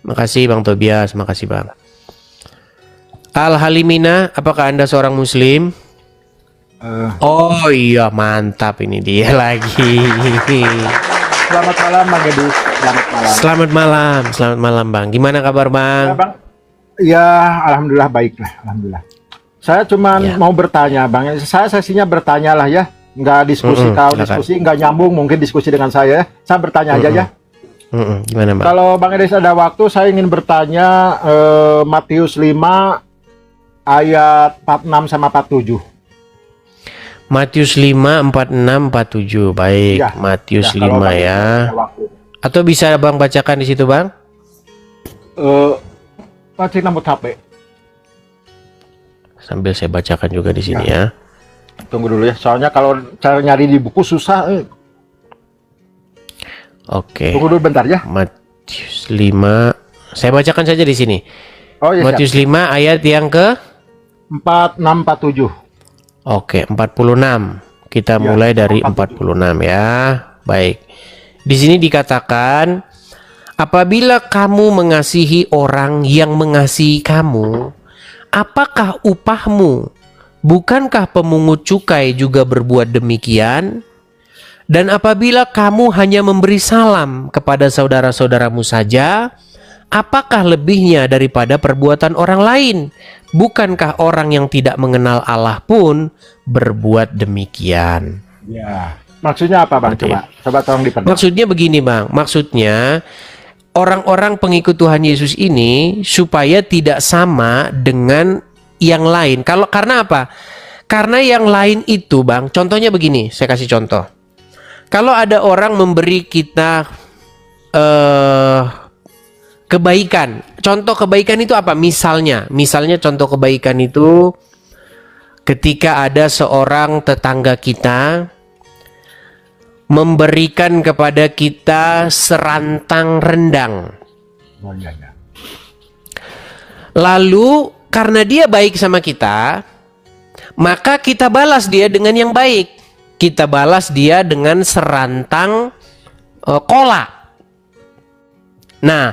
Makasih Bang Tobias, makasih Bang. Al-Halimina, apakah Anda seorang muslim? Oh iya, mantap, ini dia lagi. Selamat malam Bang Edi. Selamat malam Bang. Gimana kabar Bang? Ya, Bang. Ya, alhamdulillah baik lah, alhamdulillah. Saya cuma mau bertanya Bang, saya sesinya bertanya lah ya. Nggak diskusi, kalau diskusi nggak nyambung mungkin diskusi dengan saya. Saya bertanya aja ya. Gimana Bang? Kalau Bang Edi ada waktu, saya ingin bertanya Matius 5 ayat 46 sama 47. Matius 5, 46, 47. Baik, ya, Matius 5 ya. Atau bisa Bang bacakan di situ Bang? Baca nomor HP. Sambil saya bacakan juga di sini ya. Tunggu dulu ya, soalnya kalau cara nyari di buku susah. Oke. Tunggu dulu bentar ya. Matius 5. Saya bacakan saja di sini. Oh iya. Matius 5 ayat yang ke 46 47. Oke, 46. Kita mulai dari 46 ya. Baik. Di sini dikatakan, apabila kamu mengasihi orang yang mengasihi kamu, apakah upahmu? Bukankah pemungut cukai juga berbuat demikian? Dan apabila kamu hanya memberi salam kepada saudara-saudaramu saja, apakah lebihnya daripada perbuatan orang lain? Bukankah orang yang tidak mengenal Allah pun berbuat demikian? Ya, maksudnya apa Bang? Coba tolong diperjelas. Maksudnya begini Bang, maksudnya orang-orang pengikut Tuhan Yesus ini supaya tidak sama dengan yang lain. Karena apa? Karena yang lain itu Bang, contohnya begini, saya kasih contoh. Kalau ada orang memberi kita kebaikan, contoh kebaikan itu apa? Misalnya contoh kebaikan itu ketika ada seorang tetangga kita memberikan kepada kita serantang rendang. Oh, iya, iya. Lalu karena dia baik sama kita, maka kita balas dia dengan yang baik. Kita balas dia dengan serantang kola. Nah,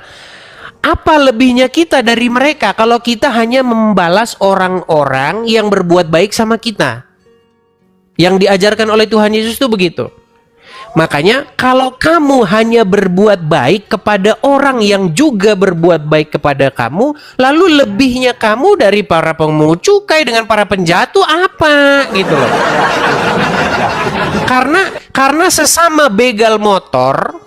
apa lebihnya kita dari mereka kalau kita hanya membalas orang-orang yang berbuat baik sama kita? Yang diajarkan oleh Tuhan Yesus itu begitu. Makanya kalau kamu hanya berbuat baik kepada orang yang juga berbuat baik kepada kamu, lalu lebihnya kamu dari para pemungut cukai dengan para penjahat itu apa gitu loh. Karena sesama begal motor,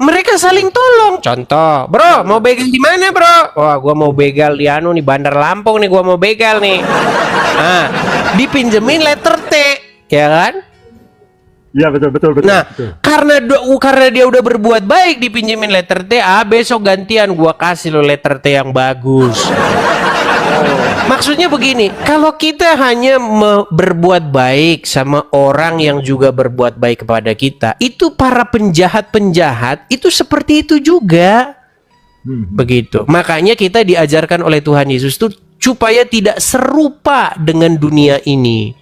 mereka saling tolong. Contoh, bro, mau begal di mana, bro? Wah, gua mau begal di nih Bandar Lampung nih, gua mau begal nih. Nah, dipinjemin letter T, ya kan? Iya betul. Nah, betul. Karena dia udah berbuat baik dipinjemin letter T, besok gantian gua kasih lo letter T yang bagus. Maksudnya begini, kalau kita hanya berbuat baik sama orang yang juga berbuat baik kepada kita, itu para penjahat itu seperti itu juga. Begitu. Makanya kita diajarkan oleh Tuhan Yesus tuh supaya tidak serupa dengan dunia ini.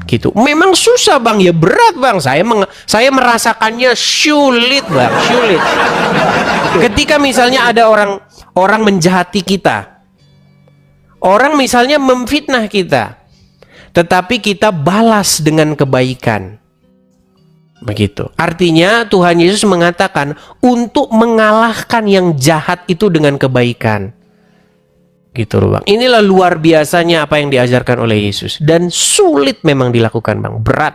Gitu. Memang susah Bang, ya berat Bang. Saya merasakannya sulit Bang, sulit. Ketika misalnya ada orang menjahati kita, orang misalnya memfitnah kita, tetapi kita balas dengan kebaikan. Begitu. Artinya Tuhan Yesus mengatakan untuk mengalahkan yang jahat itu dengan kebaikan. Gitu loh Bang. Inilah luar biasanya apa yang diajarkan oleh Yesus. Dan sulit memang dilakukan Bang. Berat.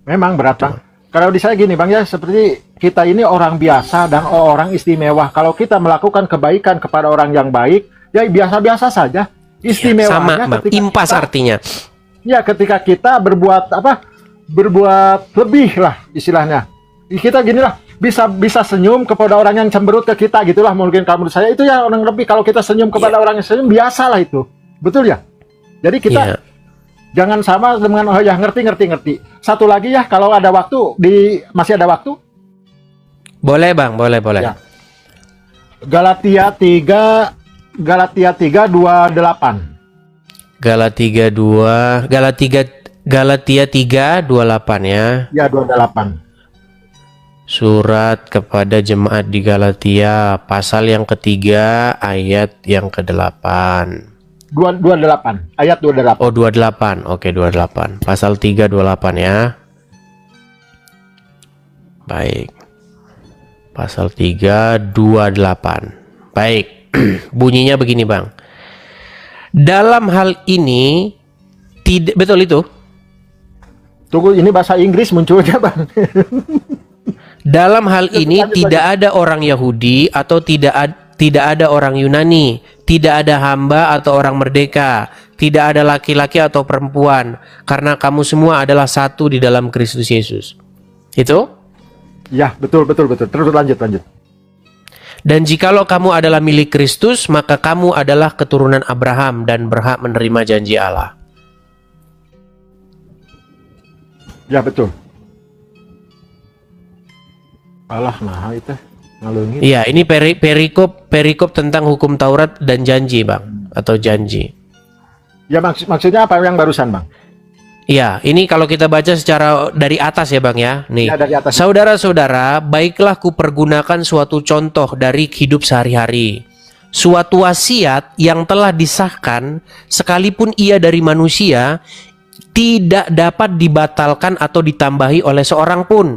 Memang berat Bang. Kalau di saya gini Bang ya, seperti kita ini orang biasa dan orang istimewa. Kalau kita melakukan kebaikan kepada orang yang baik, ya biasa-biasa saja. Istimewanya sama Bang. Impas artinya. Ya ketika kita berbuat lebih lah istilahnya. Kita gini lah. Bisa senyum kepada orang yang cemberut ke kita gitulah mungkin kalau menurut saya itu ya orang lebih. Kalau kita senyum kepada orang yang senyum biasalah itu, betul ya. Jadi kita jangan sama dengan ngerti. Satu lagi ya, kalau ada waktu masih ada waktu. Boleh Bang, boleh. Ya. Galatia 3:28. Galatia 3:28 ya. Ya 28. Surat kepada jemaat di Galatia, pasal yang ketiga, ayat yang ke-8. 28, ayat 28. Oh, 28. Oke, 28. Pasal 3, 28 ya. Baik. Pasal 3, 28. Baik. Bunyinya begini, Bang. Dalam hal ini, tidak betul itu? Tunggu, ini bahasa Inggris munculnya, Bang. Dalam hal ini tidak ada orang Yahudi atau tidak ada orang Yunani, tidak ada hamba atau orang merdeka, tidak ada laki-laki atau perempuan, karena kamu semua adalah satu di dalam Kristus Yesus. Itu? Ya, betul. Terus lanjut. Dan jikalau kamu adalah milik Kristus, maka kamu adalah keturunan Abraham dan berhak menerima janji Allah. Ya, betul. Allah, nah itu ngalungin. Iya, ini perikop tentang hukum Taurat dan janji, Bang, atau janji. Ya, maksudnya apa yang barusan, Bang? Iya, ini kalau kita baca secara dari atas ya, Bang ya. Nih, Ya, dari atas. saudara-saudara, baiklah kupergunakan suatu contoh dari hidup sehari-hari. Suatu wasiat yang telah disahkan, sekalipun ia dari manusia, tidak dapat dibatalkan atau ditambahi oleh seorang pun.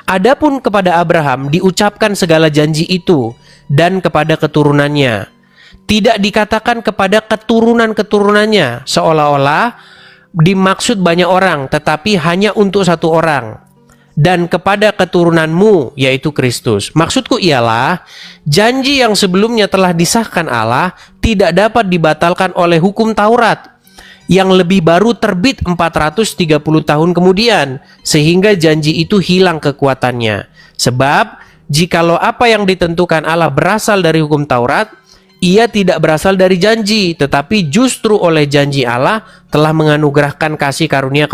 Adapun kepada Abraham diucapkan segala janji itu dan kepada keturunannya. Tidak dikatakan kepada keturunan-keturunannya, seolah-olah dimaksud banyak orang, tetapi hanya untuk satu orang. Dan kepada keturunanmu, yaitu Kristus. Maksudku ialah, janji yang sebelumnya telah disahkan Allah tidak dapat dibatalkan oleh hukum Taurat yang lebih baru terbit 430 tahun kemudian, sehingga janji itu hilang kekuatannya. Sebab, jikalau apa yang ditentukan Allah berasal dari hukum Taurat, ia tidak berasal dari janji, tetapi justru oleh janji Allah telah menganugerahkan kasih karunia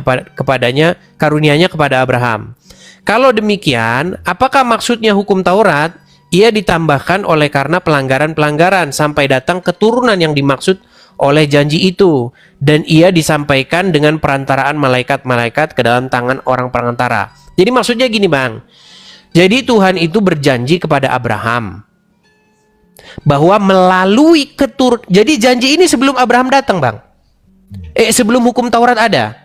karunianya kepada Abraham. Kalau demikian, apakah maksudnya hukum Taurat? Ia ditambahkan oleh karena pelanggaran-pelanggaran sampai datang keturunan yang dimaksud oleh janji itu, dan ia disampaikan dengan perantaraan malaikat-malaikat ke dalam tangan orang perantara. Jadi maksudnya gini, Bang. Jadi Tuhan itu berjanji kepada Abraham bahwa melalui jadi janji ini sebelum Abraham datang, Bang. Sebelum hukum Taurat ada.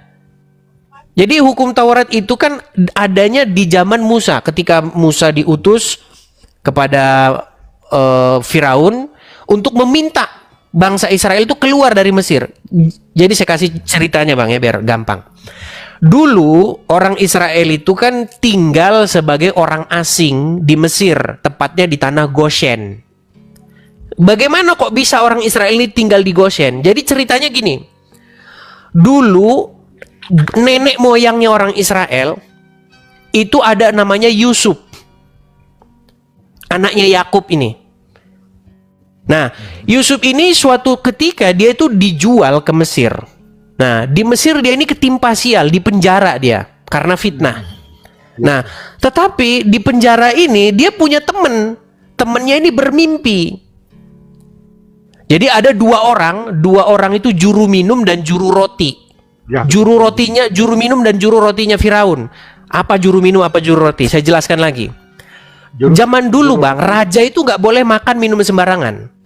Jadi hukum Taurat itu kan adanya di zaman Musa, ketika Musa diutus kepada Firaun untuk meminta bangsa Israel itu keluar dari Mesir. Jadi saya kasih ceritanya, Bang ya, biar gampang. Dulu orang Israel itu kan tinggal sebagai orang asing di Mesir, tepatnya di tanah Goshen. Bagaimana kok bisa orang Israel ini tinggal di Goshen? Jadi ceritanya gini. Dulu nenek moyangnya orang Israel itu ada namanya Yusuf. Anaknya Yakub ini. Nah, Yusuf ini suatu ketika dia itu dijual ke Mesir. Nah, di Mesir dia ini ketimpa sial, di penjara dia karena fitnah. Nah, tetapi di penjara ini dia punya temen. Temennya ini bermimpi. Jadi ada dua orang itu juru minum dan juru roti. Ya. Juru minum dan juru rotinya Firaun. Apa juru minum, apa juru roti? Saya jelaskan lagi. Zaman dulu, Bang, raja itu nggak boleh makan minum sembarangan.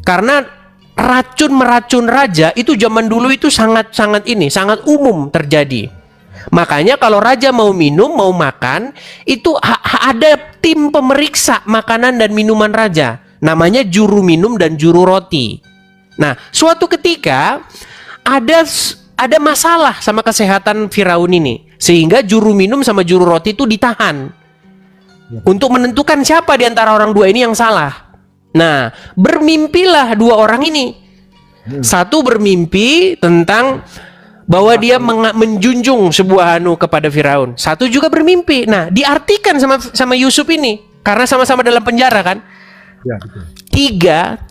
Karena meracun raja itu zaman dulu itu sangat umum terjadi. Makanya kalau raja mau minum, mau makan, itu ada tim pemeriksa makanan dan minuman raja. Namanya juru minum dan juru roti. Nah, suatu ketika ada masalah sama kesehatan Firaun ini, sehingga juru minum sama juru roti itu ditahan untuk menentukan siapa di antara orang dua ini yang salah. Nah, bermimpilah dua orang ini. Satu bermimpi tentang bahwa dia menjunjung sebuah kepada Firaun. Satu juga bermimpi. Nah, diartikan sama Yusuf ini karena sama-sama dalam penjara kan. Ya, betul.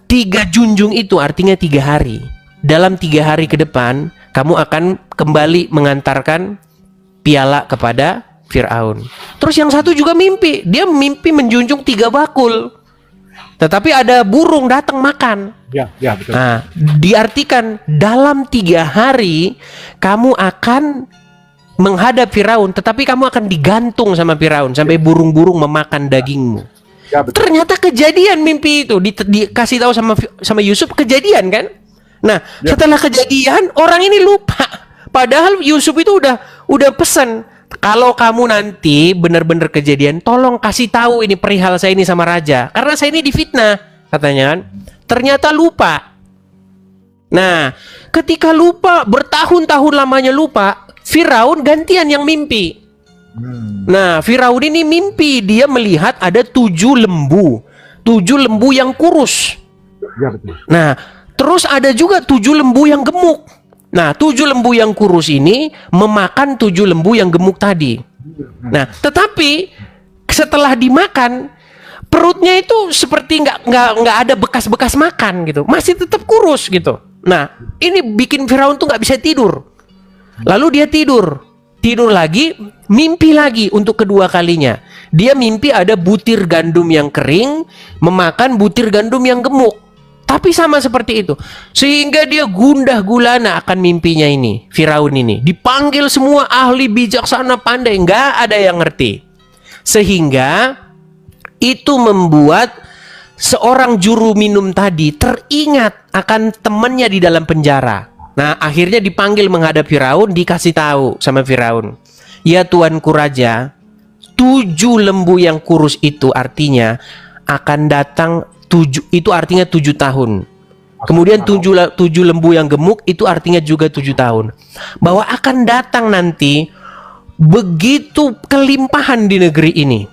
Tiga junjung itu artinya 3 hari. Dalam 3 hari ke depan kamu akan kembali mengantarkan piala kepada Firaun. Terus yang satu juga mimpi. Dia mimpi menjunjung 3 bakul. Tetapi ada burung datang makan. Ya, betul. Nah, diartikan dalam 3 hari kamu akan menghadap Firaun, tetapi kamu akan digantung sama Firaun sampai burung-burung memakan dagingmu. Ya, betul. Ternyata kejadian mimpi itu dikasih tahu sama Yusuf, kejadian kan? Nah, setelah kejadian orang ini lupa. Padahal Yusuf itu udah pesan, kalau kamu nanti benar-benar kejadian, tolong kasih tahu ini perihal saya ini sama raja, karena saya ini difitnah, katanya kan. Ternyata lupa. Nah, ketika lupa, bertahun-tahun lamanya lupa, Firaun gantian yang mimpi. Nah, Firaun ini mimpi, dia melihat ada 7 lembu. 7 lembu yang kurus. Ya, betul. Nah, terus ada juga 7 lembu yang gemuk. Nah, 7 lembu yang kurus ini memakan 7 lembu yang gemuk tadi. Nah, tetapi setelah dimakan, perutnya itu seperti nggak ada bekas-bekas makan gitu, masih tetap kurus gitu. Nah, ini bikin Firaun tuh nggak bisa tidur. Lalu dia tidur lagi, mimpi lagi untuk kedua kalinya. Dia mimpi ada butir gandum yang kering memakan butir gandum yang gemuk. Tapi sama seperti itu, sehingga dia gundah gulana akan mimpinya ini. Firaun ini dipanggil semua ahli bijaksana pandai, nggak ada yang ngerti. Sehingga itu membuat seorang juru minum tadi teringat akan temannya di dalam penjara. Nah, akhirnya dipanggil menghadap Firaun, dikasih tahu sama Firaun, ya tuanku raja, 7 lembu yang kurus itu artinya akan datang 7, itu artinya 7 tahun. Kemudian 7 lembu yang gemuk itu artinya juga 7 tahun. Bahwa akan datang nanti begitu kelimpahan di negeri ini.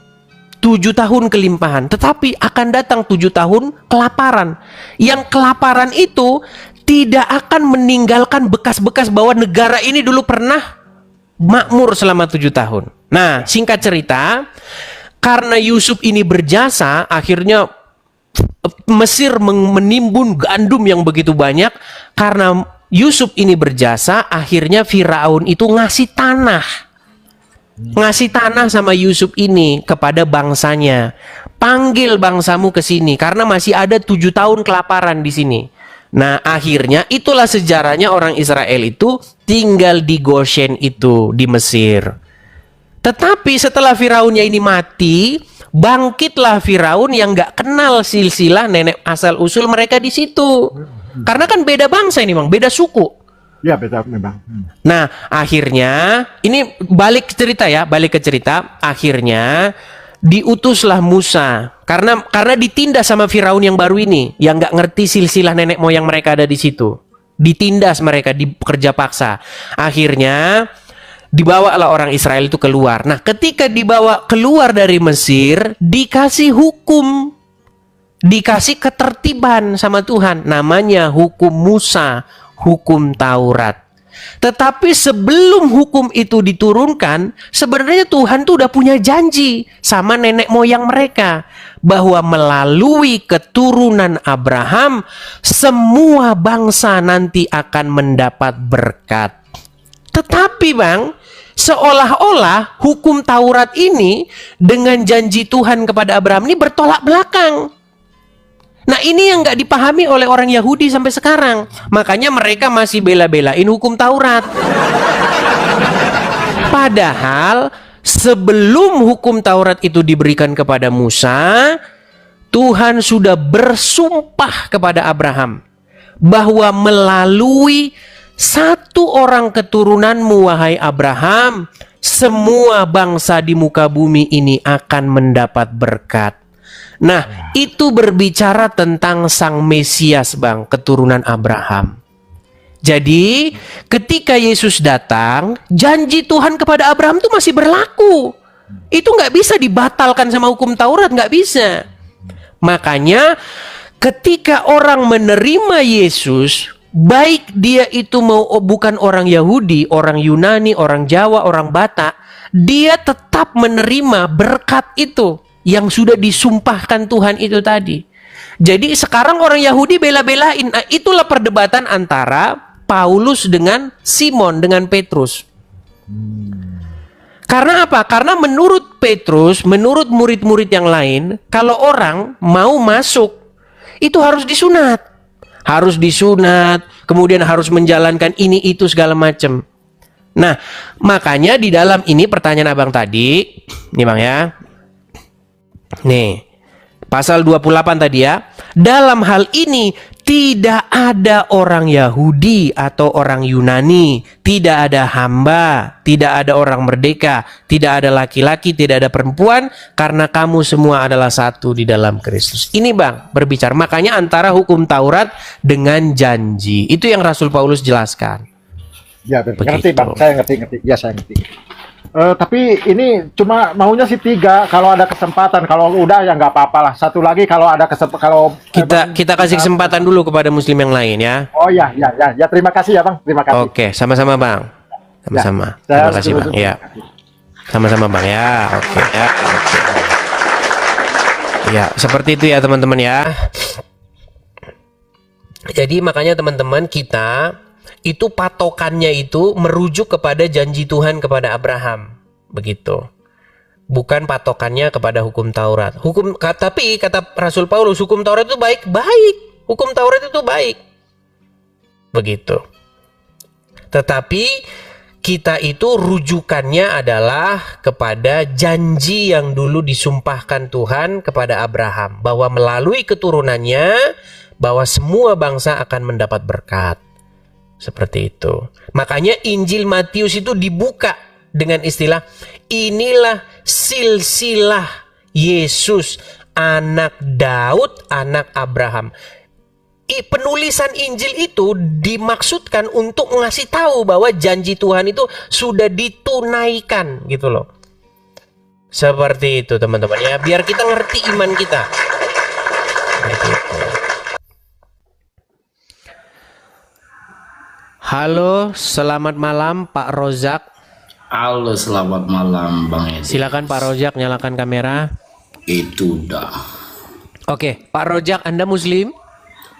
7 tahun kelimpahan, tetapi akan datang 7 tahun kelaparan. Yang kelaparan itu tidak akan meninggalkan bekas-bekas bahwa negara ini dulu pernah makmur selama 7 tahun. Nah, singkat cerita, karena Yusuf ini berjasa, akhirnya Mesir menimbun gandum yang begitu banyak. Karena Yusuf ini berjasa, akhirnya Firaun itu ngasih tanah sama Yusuf ini kepada bangsanya. Panggil bangsamu ke sini karena masih ada 7 tahun kelaparan di sini. Nah, akhirnya itulah sejarahnya orang Israel itu tinggal di Goshen itu di Mesir. Tetapi setelah Firaunnya ini mati, bangkitlah Firaun yang nggak kenal silsilah nenek asal usul mereka di situ. Karena kan beda bangsa ini, Bang, beda suku. Ya, beda memang. Nah, akhirnya ini balik ke cerita, akhirnya diutuslah Musa karena ditindas sama Firaun yang baru ini, yang nggak ngerti silsilah nenek moyang mereka ada di situ. Ditindas mereka, dikerja paksa. Akhirnya dibawalah orang Israel itu keluar. Nah, ketika dibawa keluar dari Mesir, dikasih hukum, dikasih ketertiban sama Tuhan, namanya hukum Musa, hukum Taurat. Tetapi sebelum hukum itu diturunkan, sebenarnya Tuhan tuh udah punya janji sama nenek moyang mereka bahwa melalui keturunan Abraham semua bangsa nanti akan mendapat berkat. Tetapi Bang, seolah-olah hukum Taurat ini dengan janji Tuhan kepada Abraham ini bertolak belakang. Nah, ini yang nggak dipahami oleh orang Yahudi sampai sekarang. Makanya mereka masih bela-belain hukum Taurat. Padahal sebelum hukum Taurat itu diberikan kepada Musa, Tuhan sudah bersumpah kepada Abraham bahwa melalui satu orang keturunanmu, wahai Abraham, semua bangsa di muka bumi ini akan mendapat berkat. Nah, itu berbicara tentang Sang Mesias, Bang, keturunan Abraham. Jadi, ketika Yesus datang, janji Tuhan kepada Abraham itu masih berlaku. Itu nggak bisa dibatalkan sama hukum Taurat, nggak bisa. Makanya, ketika orang menerima Yesus, baik dia itu bukan orang Yahudi, orang Yunani, orang Jawa, orang Batak, dia tetap menerima berkat itu yang sudah disumpahkan Tuhan itu tadi. Jadi sekarang orang Yahudi bela-belain. Nah, itulah perdebatan antara Paulus dengan Simon, dengan Petrus. Karena apa? Karena menurut Petrus, menurut murid-murid yang lain, kalau orang mau masuk, itu harus disunat. Harus disunat, kemudian harus menjalankan ini, itu, segala macam. Nah, makanya di dalam ini pertanyaan abang tadi, nih bang ya. Nih, pasal 28 tadi ya. Dalam hal ini tidak ada orang Yahudi atau orang Yunani, tidak ada hamba, tidak ada orang merdeka, tidak ada laki-laki, tidak ada perempuan, karena kamu semua adalah satu di dalam Kristus. Ini bang, berbicara. Makanya antara hukum Taurat dengan janji. Itu yang Rasul Paulus jelaskan. Ya, ngerti bang, saya ngerti. Ya, saya ngerti. Tapi ini cuma maunya sih 3. Kalau ada kesempatan, kalau udah ya nggak apa-apa lah. Satu lagi kalau ada kesempatan, kalau Kita kasih kesempatan dulu kepada Muslim yang lain ya. Oh ya. Terima kasih ya bang. Terima kasih. Oke, sama-sama bang. Sama-sama. Ya, Terima kasih bang. Ya, sama-sama bang ya. Oke ya. Oke. Ya, seperti itu ya teman-teman ya. Jadi makanya teman-teman kita itu patokannya itu merujuk kepada janji Tuhan kepada Abraham, begitu. Bukan patokannya kepada hukum Taurat. Tapi kata Rasul Paulus, hukum Taurat itu baik. Hukum Taurat itu baik. Begitu. Tetapi kita itu rujukannya adalah kepada janji yang dulu disumpahkan Tuhan kepada Abraham, bahwa melalui keturunannya bahwa semua bangsa akan mendapat berkat. Seperti itu. Makanya Injil Matius itu dibuka dengan istilah, inilah silsilah Yesus, anak Daud, anak Abraham. Penulisan Injil itu dimaksudkan untuk ngasih tahu bahwa janji Tuhan itu sudah ditunaikan gitu loh. Seperti itu teman-teman ya, biar kita ngerti iman kita. Seperti itu. Halo, selamat malam Pak Rozak. Halo, selamat malam Bang Edi. Silakan Pak Rozak, nyalakan kamera. Itu dah. Oke, Pak Rozak, Anda Muslim?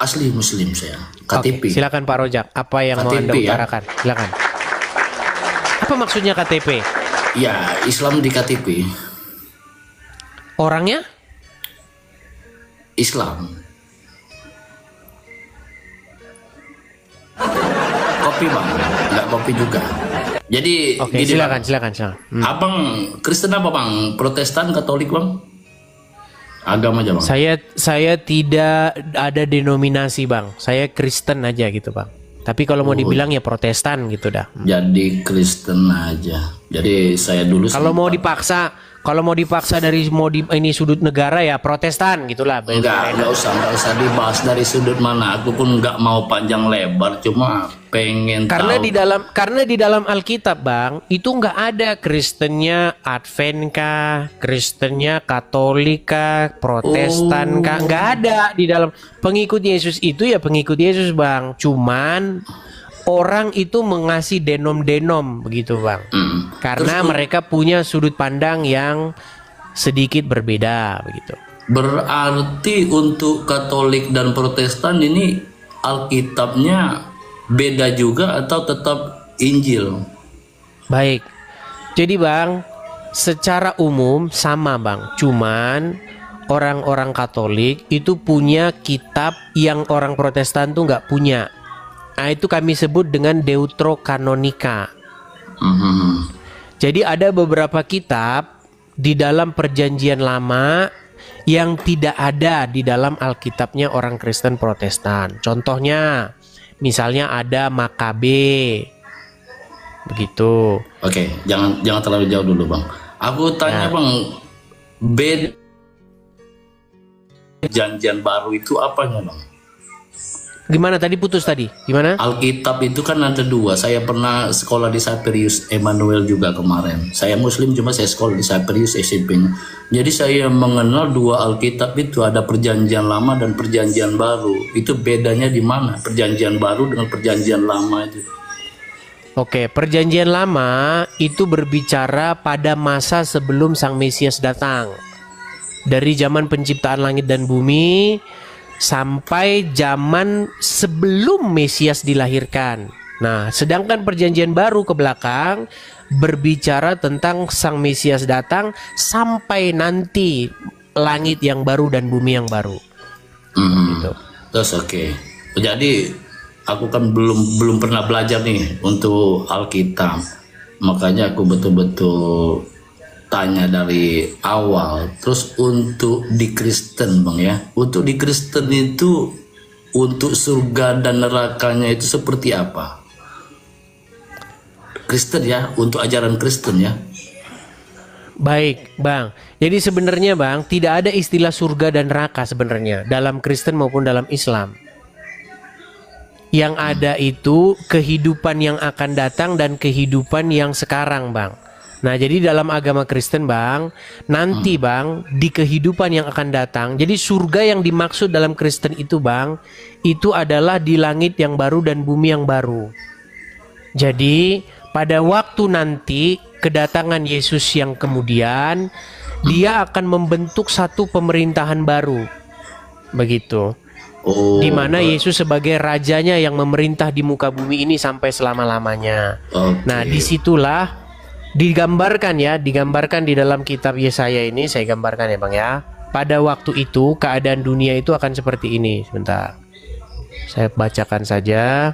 Asli Muslim saya. KTP. Oke, silakan Pak Rozak. Apa yang KTP, mau Anda ya? utarakan? Silakan. Apa maksudnya KTP? Ya, Islam di KTP. Orangnya? Islam. Kopi bang, nggak kopi juga. Jadi Oke, gini, silakan. Abang Kristen apa bang? Protestan, Katolik bang? Agama aja bang. Saya tidak ada denominasi bang. Saya Kristen aja gitu bang. Tapi kalau mau dibilang ya Protestan gitu dah. Jadi Kristen aja. Jadi saya dulu. Kalau mau dipaksa dari ini sudut negara ya Protestan gitulah. Enggak usah dibahas dari sudut mana. Aku pun nggak mau panjang lebar, cuma pengen Karena tahu. karena di dalam Alkitab bang itu nggak ada Kristennya Advent kah, Kristennya Katolik kah, Protestan kah, nggak ada di dalam. Pengikut Yesus itu ya pengikut Yesus bang. Cuman orang itu mengasih denom begitu bang. Karena mereka punya sudut pandang yang sedikit berbeda begitu. Berarti untuk Katolik dan Protestan ini Alkitabnya beda juga atau tetap Injil? Baik. Jadi bang, secara umum sama bang. Cuman orang-orang Katolik itu punya kitab yang orang Protestan tuh nggak punya. Nah itu kami sebut dengan Deuterokanonika. Jadi ada beberapa kitab di dalam Perjanjian Lama yang tidak ada di dalam Alkitabnya orang Kristen Protestan. Contohnya, misalnya ada Makabe, begitu. Oke, jangan terlalu jauh dulu bang. Aku tanya bang, Perjanjian Baru itu apanya bang? Gimana tadi putus tadi? Gimana? Alkitab itu kan ada 2. Saya pernah sekolah di Cyprius Emmanuel juga kemarin. Saya Muslim cuma saya sekolah di Cyprius SMP-nya. Jadi saya mengenal 2 Alkitab itu, ada Perjanjian Lama dan Perjanjian Baru. Itu bedanya di mana? Perjanjian Baru dengan Perjanjian Lama itu. Oke, Perjanjian Lama itu berbicara pada masa sebelum Sang Mesias datang. Dari zaman penciptaan langit dan bumi sampai zaman sebelum Mesias dilahirkan. Nah, sedangkan Perjanjian Baru ke belakang berbicara tentang Sang Mesias datang sampai nanti langit yang baru dan bumi yang baru. Gitu. Terus oke. Jadi aku kan belum pernah belajar nih untuk Alkitab. Makanya aku betul-betul tanya dari awal. Terus untuk di Kristen Bang ya, untuk di Kristen itu untuk surga dan nerakanya itu seperti apa? Kristen ya, untuk ajaran Kristen ya. Baik, Bang. Jadi sebenarnya, Bang, tidak ada istilah surga dan neraka sebenarnya dalam Kristen maupun dalam Islam. Yang ada itu kehidupan yang akan datang dan kehidupan yang sekarang, Bang. Nah, jadi dalam agama Kristen, Bang, nanti, Bang, di kehidupan yang akan datang, jadi surga yang dimaksud dalam Kristen itu, Bang, itu adalah di langit yang baru dan bumi yang baru. Jadi pada waktu nanti kedatangan Yesus yang kemudian, dia akan membentuk satu pemerintahan baru. Begitu. Oh, Di mana Yesus sebagai rajanya yang memerintah di muka bumi ini sampai selama-lamanya. oke. Nah, disitulah digambarkan di dalam kitab Yesaya ini, saya gambarkan ya, Bang ya. Pada waktu itu keadaan dunia itu akan seperti ini. Sebentar. Saya bacakan saja.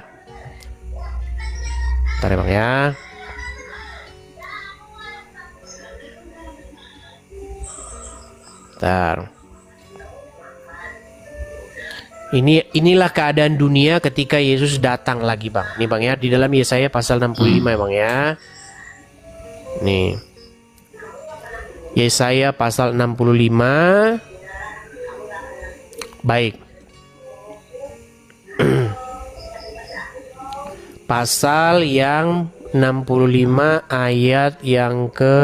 Bentar ya, Bang ya. Bentar. Inilah keadaan dunia ketika Yesus datang lagi, Bang. Nih, Bang ya, di dalam Yesaya pasal 65 ya, Bang ya. Nih. Yesaya pasal 65. Baik. Pasal yang 65 ayat yang ke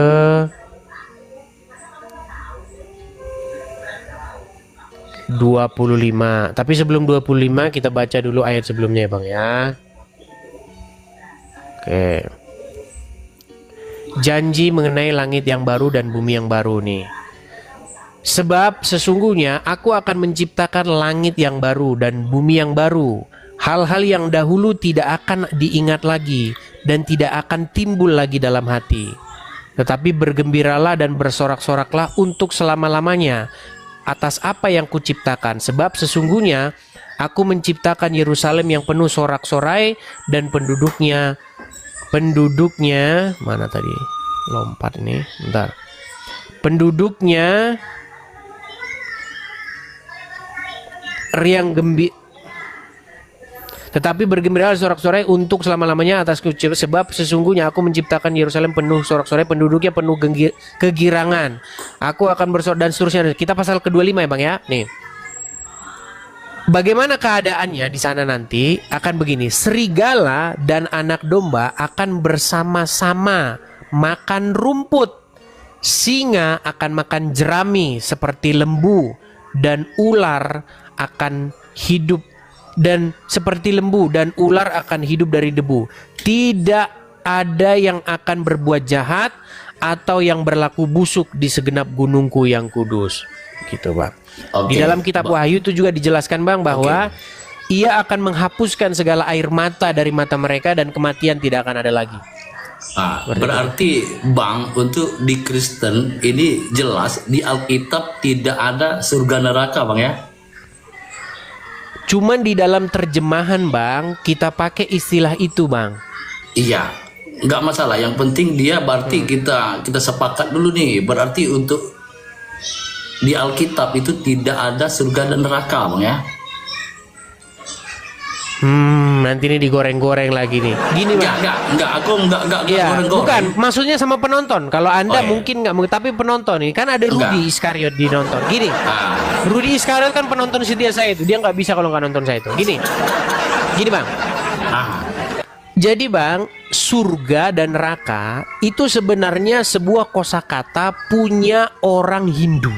25. Tapi sebelum 25 kita baca dulu ayat sebelumnya ya, Bang ya. Oke. Janji mengenai langit yang baru dan bumi yang baru nih. Sebab sesungguhnya aku akan menciptakan langit yang baru dan bumi yang baru. Hal-hal yang dahulu tidak akan diingat lagi dan tidak akan timbul lagi dalam hati. Tetapi bergembiralah dan bersorak-soraklah untuk selama-lamanya atas apa yang kuciptakan. Sebab sesungguhnya aku menciptakan Yerusalem yang penuh sorak-sorai dan penduduknya mana tadi? Lompat ini. Bentar. Penduduknya riang gembira. Tetapi bergembira sorak-sorai untuk selama-lamanya atas sebab sesungguhnya aku menciptakan Yerusalem penuh sorak-sorai, penduduknya penuh kegirangan. Aku akan bersorak dan seterusnya. Kita pasal ke-25 ya, Bang ya. Nih. Bagaimana keadaannya di sana nanti akan begini. Serigala dan anak domba akan bersama-sama makan rumput. Singa akan makan jerami seperti lembu dan ular akan hidup dari debu. Tidak ada yang akan berbuat jahat atau yang berlaku busuk di segenap gunungku yang kudus. Gitu, Bang. Di dalam kitab Wahyu itu juga dijelaskan, Bang, bahwa ia akan menghapuskan segala air mata dari mata mereka dan kematian tidak akan ada lagi. Berarti, Bang, untuk di Kristen ini jelas di Alkitab tidak ada surga neraka, Bang ya. Cuman di dalam terjemahan, Bang, kita pakai istilah itu, Bang. Iya, nggak masalah. Yang penting dia berarti kita sepakat dulu nih. Berarti untuk di Alkitab itu tidak ada surga dan neraka, Bang ya. Nanti ini digoreng-goreng lagi nih. Gini, Bang. Enggak, aku enggak Ya, goreng-goreng. bukan, maksudnya sama penonton. Kalau Anda mungkin nggak, tapi penonton ini kan ada Rudy Iskariot di nonton. Gini, Rudy Iskariot kan penonton setia saya itu. Dia nggak bisa kalau nggak nonton saya itu. Gini, Bang. Jadi, Bang, surga dan neraka itu sebenarnya sebuah kosakata punya orang Hindu.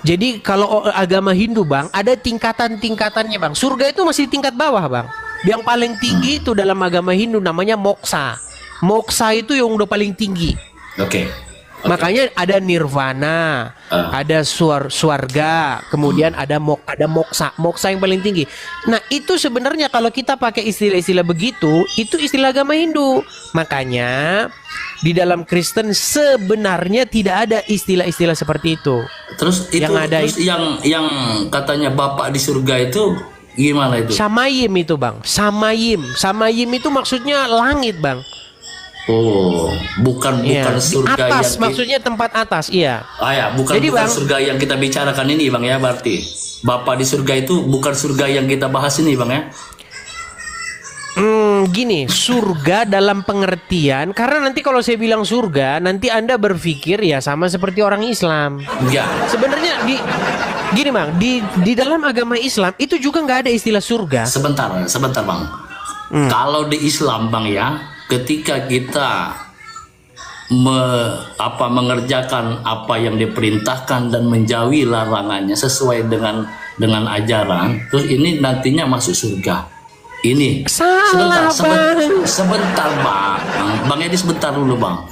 Jadi kalau agama Hindu, Bang, ada tingkatan-tingkatannya, Bang. Surga itu masih tingkat bawah, Bang. Yang paling tinggi itu dalam agama Hindu namanya moksha. Moksha itu yang udah paling tinggi. Oke. Makanya ada nirvana, ada swarga, kemudian ada moksha. Moksha yang paling tinggi. Nah, itu sebenarnya kalau kita pakai istilah-istilah begitu, itu istilah agama Hindu. Makanya di dalam Kristen sebenarnya tidak ada istilah-istilah seperti itu. Terus itu yang ada yang katanya Bapak di surga itu Gimana itu? Samayim itu bang, samayim. Samayim itu maksudnya langit bang. Oh, bukan Iya, di surga atas, yang maksudnya tempat atas, iya. bukan Jadi, bukan Bang, surga yang kita bicarakan ini bang ya, berarti Bapak di surga itu bukan surga yang kita bahas ini bang ya. Gini, surga dalam pengertian, karena nanti kalau saya bilang surga, nanti Anda berpikir ya sama seperti orang Islam. Ya, Sebenarnya gini bang, di dalam agama Islam itu juga nggak ada istilah surga. sebentar bang. Kalau di Islam bang ya, ketika kita mengerjakan apa yang diperintahkan dan menjauhi larangannya sesuai dengan ajaran, terus ini nantinya masuk surga. Ini Salah, sebentar bang Edi, sebentar dulu bang.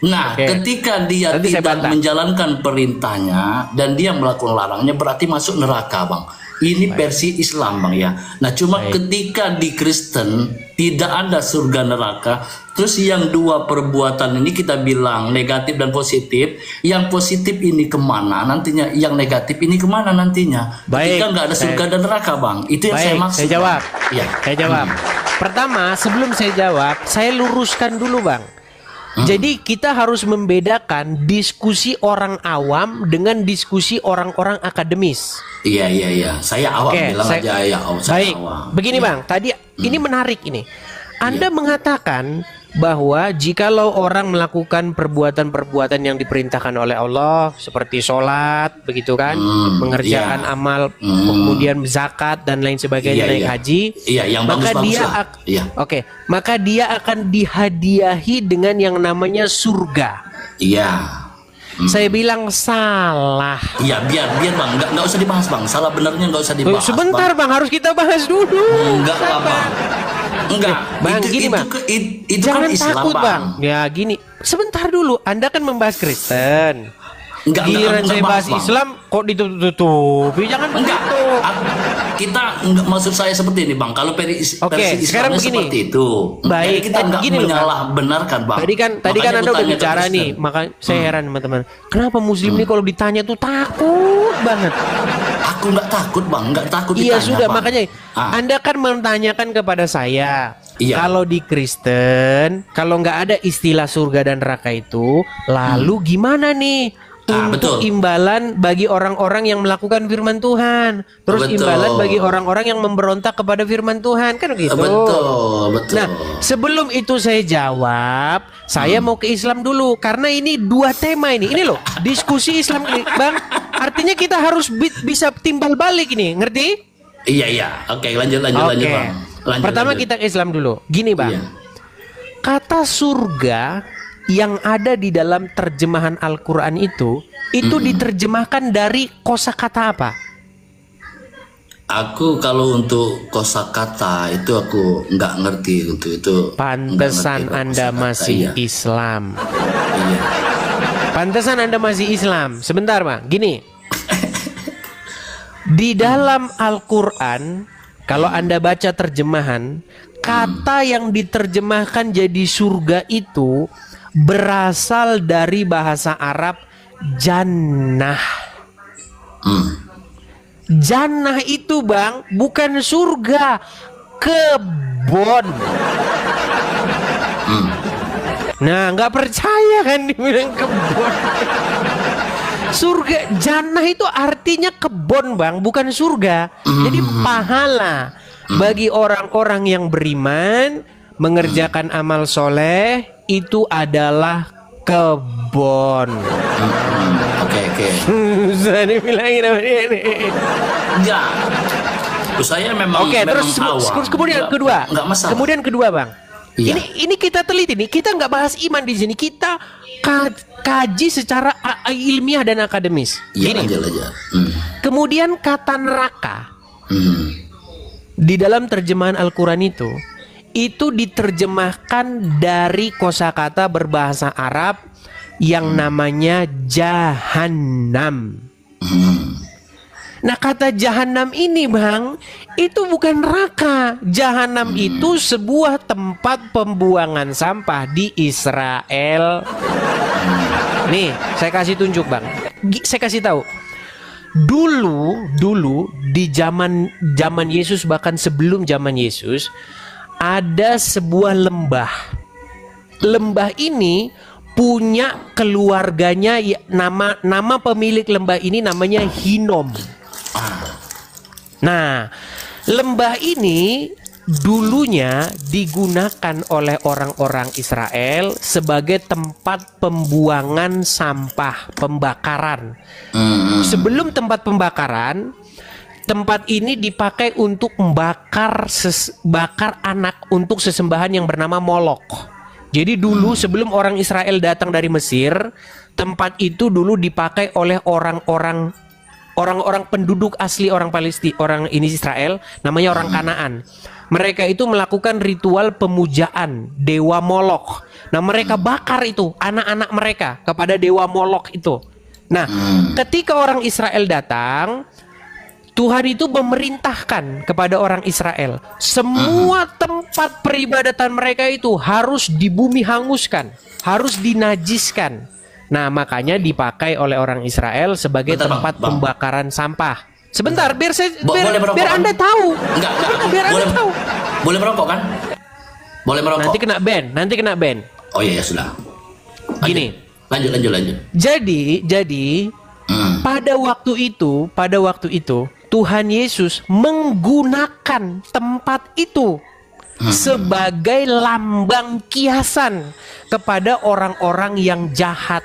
Nah, Oke. ketika dia Nanti saya tidak bantah. menjalankan perintahnya dan dia melakukan larangnya, berarti masuk neraka bang. Ini versi Islam bang ya. Nah, cuma ketika di Kristen tidak ada surga neraka, terus yang dua perbuatan ini kita bilang negatif dan positif. Yang positif ini kemana nantinya, yang negatif ini kemana nantinya? Baik. Ketika nggak ada surga dan neraka bang, itu yang saya Baik, maksud. saya jawab. Bang. Iya. Saya jawab. Pertama, sebelum saya jawab, saya luruskan dulu bang. Jadi kita harus membedakan diskusi orang awam dengan diskusi orang-orang akademis. Iya. Saya awam, Oke, bilang aja ya. baik. Begini bang, tadi ini menarik ini. Anda mengatakan bahwa jikalau orang melakukan perbuatan-perbuatan yang diperintahkan oleh Allah seperti sholat, begitu kan, mengerjakan amal, kemudian zakat dan lain sebagainya, naik haji, Iya, yang maka bagus-bagus dia lah. Iya. Oke, maka dia akan dihadiahi dengan yang namanya surga. Iya. Saya bilang salah. Iya, biar bang, nggak usah dibahas bang. Salah benernya nggak usah dibahas. Sebentar bang, harus kita bahas dulu. Enggak lah bang. Enggak. Bang, gini bang, Itu jangan kan Islam takut bang. Ya gini, sebentar dulu. Anda kan membahas Kristen. Giliran saya bahas Bang. Islam, kok ditutup-tutupi? Jangan Enggak. begitu. Kita enggak, maksud saya seperti ini bang. Kalau versi sekarang Islamnya begini. seperti itu. Baik, Jadi kita enggak gini loh, Bang. menyalah benarkan bang. Tadi kan Makanya Anda aku udah tanya ke bicara Kristen. nih, maka saya heran teman-teman. Kenapa Muslim nih kalau ditanya tuh takut banget? Aku nggak takut bang, nggak takut Iya ditanya, sudah, Bang. makanya Anda kan menanyakan kepada saya. Iya. Kalau di Kristen, kalau nggak ada istilah surga dan neraka itu, lalu gimana nih untuk betul. imbalan bagi orang-orang yang melakukan firman Tuhan, terus Betul. imbalan bagi orang-orang yang memberontak kepada firman Tuhan, kan gitu. Betul. Nah, sebelum itu saya jawab, saya mau ke Islam dulu karena ini dua tema ini. Ini loh, diskusi Islam ini, Bang. Artinya kita harus bisa timbal balik ini, ngerti? Iya. Oke, lanjut bang. Lanjut, Pertama lanjut. kita ke Islam dulu. Gini, Bang. Iya. Kata surga yang ada di dalam terjemahan Al-Qur'an itu diterjemahkan dari kosakata apa? Aku kalau untuk kosakata itu aku nggak ngerti untuk itu. Pantesan Nggak ngerti Anda kosakata, masih iya. Islam. Iya. Pantesan Anda masih Islam. Sebentar, Bang. Gini. Di dalam Al-Qur'an, kalau Anda baca terjemahan, kata yang diterjemahkan jadi surga itu berasal dari bahasa Arab jannah. Jannah itu, Bang, bukan surga, kebon. Nah, nggak percaya kan dibilang kebon. Surga, jannah itu artinya kebon, Bang, bukan surga. Jadi pahala bagi orang-orang yang beriman mengerjakan amal soleh itu adalah kebon. Oke. Saya dibilangin sama dia nih. Enggak. Saya memang Oke, terus awam. kemudian Nggak- kedua. nggak masalah. Kemudian kedua, Bang. Iya. Ini kita teliti nih. Kita nggak bahas iman di sini. Kita kaji secara ilmiah dan akademis. Iya, Gini. lanjut. Kemudian kata neraka di dalam terjemahan Al-Quran itu diterjemahkan dari kosakata berbahasa Arab yang namanya jahanam. Nah, kata jahanam ini, Bang, itu bukan neraka. Jahanam itu sebuah tempat pembuangan sampah di Israel. Nih, saya kasih tunjuk, Bang. Saya kasih tahu. dulu di zaman Yesus, bahkan sebelum zaman Yesus, ada sebuah lembah. Lembah ini punya keluarganya, nama pemilik lembah ini namanya Hinom. Nah, lembah ini dulunya digunakan oleh orang-orang Israel sebagai tempat pembuangan sampah, pembakaran. Sebelum tempat pembakaran, tempat ini dipakai untuk bakar anak untuk sesembahan yang bernama Molok. Jadi dulu sebelum orang Israel datang dari Mesir, tempat itu dulu dipakai oleh orang-orang penduduk asli orang Palestina, orang ini Israel, namanya orang Kanaan. Mereka itu melakukan ritual pemujaan dewa Molok. Nah, mereka bakar itu anak-anak mereka kepada dewa Molok itu. Nah, ketika orang Israel datang, Tuhan itu memerintahkan kepada orang Israel, semua tempat peribadatan mereka itu harus dibumi hanguskan, harus dinajiskan. Nah, makanya dipakai oleh orang Israel sebagai tempat pembakaran sampah. Sebentar, biar Anda tahu. Enggak. Biar Anda tahu. Boleh merokok kan? Boleh merokok. Nanti kena ban. Oh iya, sudah. Gini. Lanjut. Jadi pada waktu itu Tuhan Yesus menggunakan tempat itu sebagai lambang kiasan kepada orang-orang yang jahat.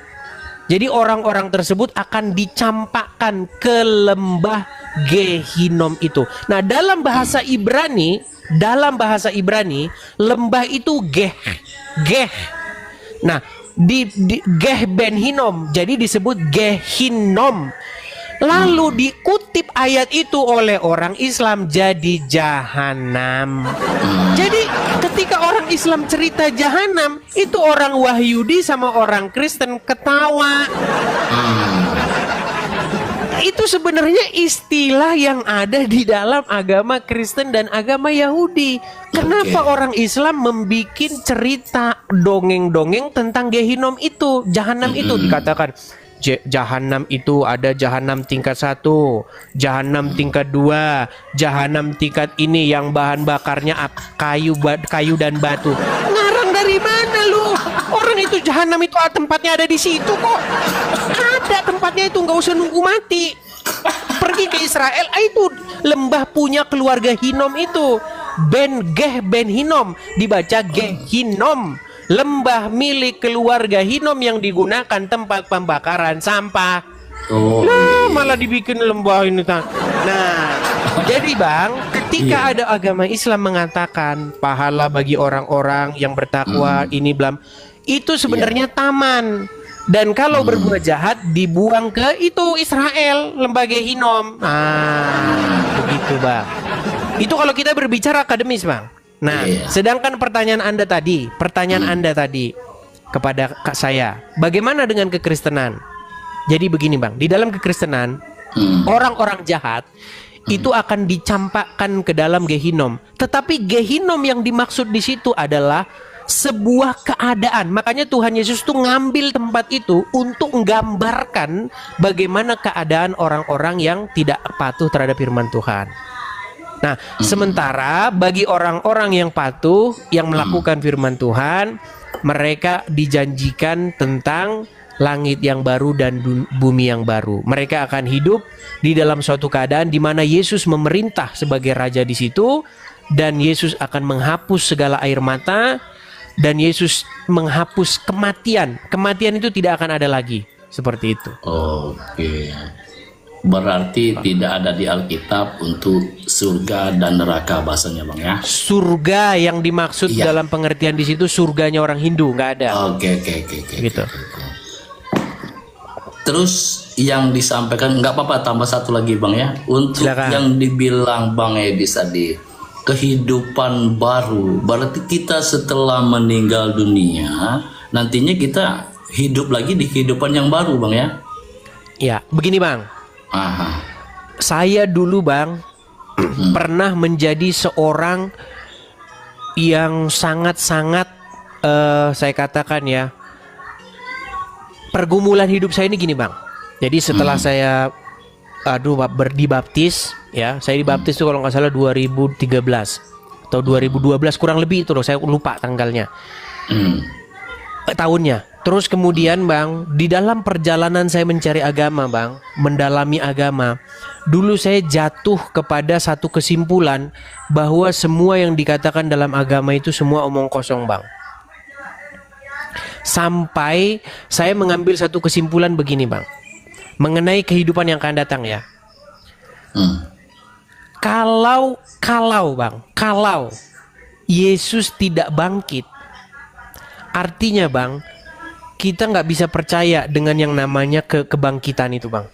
Jadi orang-orang tersebut akan dicampakkan ke lembah Gehinom itu. Nah, dalam bahasa Ibrani, lembah itu Geh. Nah, di Geh Ben Hinom, jadi disebut Gehinom. Lalu dikutip ayat itu oleh orang Islam jadi jahanam. Jadi ketika orang Islam cerita jahanam, itu orang Wahyudi sama orang Kristen ketawa. Itu sebenarnya istilah yang ada di dalam agama Kristen dan agama Yahudi. Kenapa orang Islam membuat cerita dongeng-dongeng tentang Gehinom itu, jahanam itu? Dikatakan jahanam itu ada jahanam tingkat 1, jahanam tingkat 2, jahanam tingkat ini yang bahan bakarnya kayu dan batu. Ngarang dari mana lu? Orang itu jahanam itu tempatnya ada di situ kok. Ada tempatnya itu, nggak usah nunggu mati. Pergi ke Israel, itu lembah punya keluarga Hinom itu. Ben Hinom, dibaca Gehinom. Lembah milik keluarga Hinom yang digunakan tempat pembakaran sampah. Malah dibikin lembah ini. Nah, jadi Bang, ketika ada agama Islam mengatakan pahala bagi orang-orang yang bertakwa, ini blam, itu sebenarnya taman. Dan kalau berbuat jahat dibuang ke itu Israel, lembah Gehinom. Begitu Bang. Itu kalau kita berbicara akademis Bang. Nah, sedangkan pertanyaan Anda tadi kepada saya, bagaimana dengan kekristenan? Jadi begini Bang, di dalam kekristenan, orang-orang jahat itu akan dicampakkan ke dalam Gehinom. Tetapi Gehinom yang dimaksud di situ adalah sebuah keadaan. Makanya Tuhan Yesus tuh ngambil tempat itu untuk menggambarkan bagaimana keadaan orang-orang yang tidak patuh terhadap firman Tuhan. Nah, sementara bagi orang-orang yang patuh, yang melakukan firman Tuhan, mereka dijanjikan tentang langit yang baru dan bumi yang baru. Mereka akan hidup di dalam suatu keadaan di mana Yesus memerintah sebagai raja di situ, dan Yesus akan menghapus segala air mata, dan Yesus menghapus kematian. Kematian itu tidak akan ada lagi. Seperti itu. Oke. Berarti tidak ada di Alkitab untuk surga dan neraka bahasanya Bang ya. Surga yang dimaksud dalam pengertian di situ surganya orang Hindu, nggak ada. Oke. Gitu. Terus yang disampaikan, nggak apa-apa, tambah satu lagi Bang ya. Untuk yang dibilang Bang Edi tadi, kehidupan baru. Berarti kita setelah meninggal dunia, nantinya kita hidup lagi di kehidupan yang baru Bang ya. Ya, begini Bang. Saya dulu Bang pernah menjadi seorang yang sangat-sangat saya katakan ya, pergumulan hidup saya ini gini Bang. Jadi setelah saya dibaptis ya. Saya dibaptis tuh kalau nggak salah 2013 atau 2012 kurang lebih itu loh, saya lupa tanggalnya. Tahunnya. Terus kemudian Bang, di dalam perjalanan saya mencari agama Bang, mendalami agama, dulu saya jatuh kepada satu kesimpulan bahwa semua yang dikatakan dalam agama itu semua omong kosong Bang. Sampai saya mengambil satu kesimpulan begini Bang, mengenai kehidupan yang akan datang ya. Kalau Yesus tidak bangkit, artinya Bang, kita nggak bisa percaya dengan yang namanya kebangkitan itu Bang.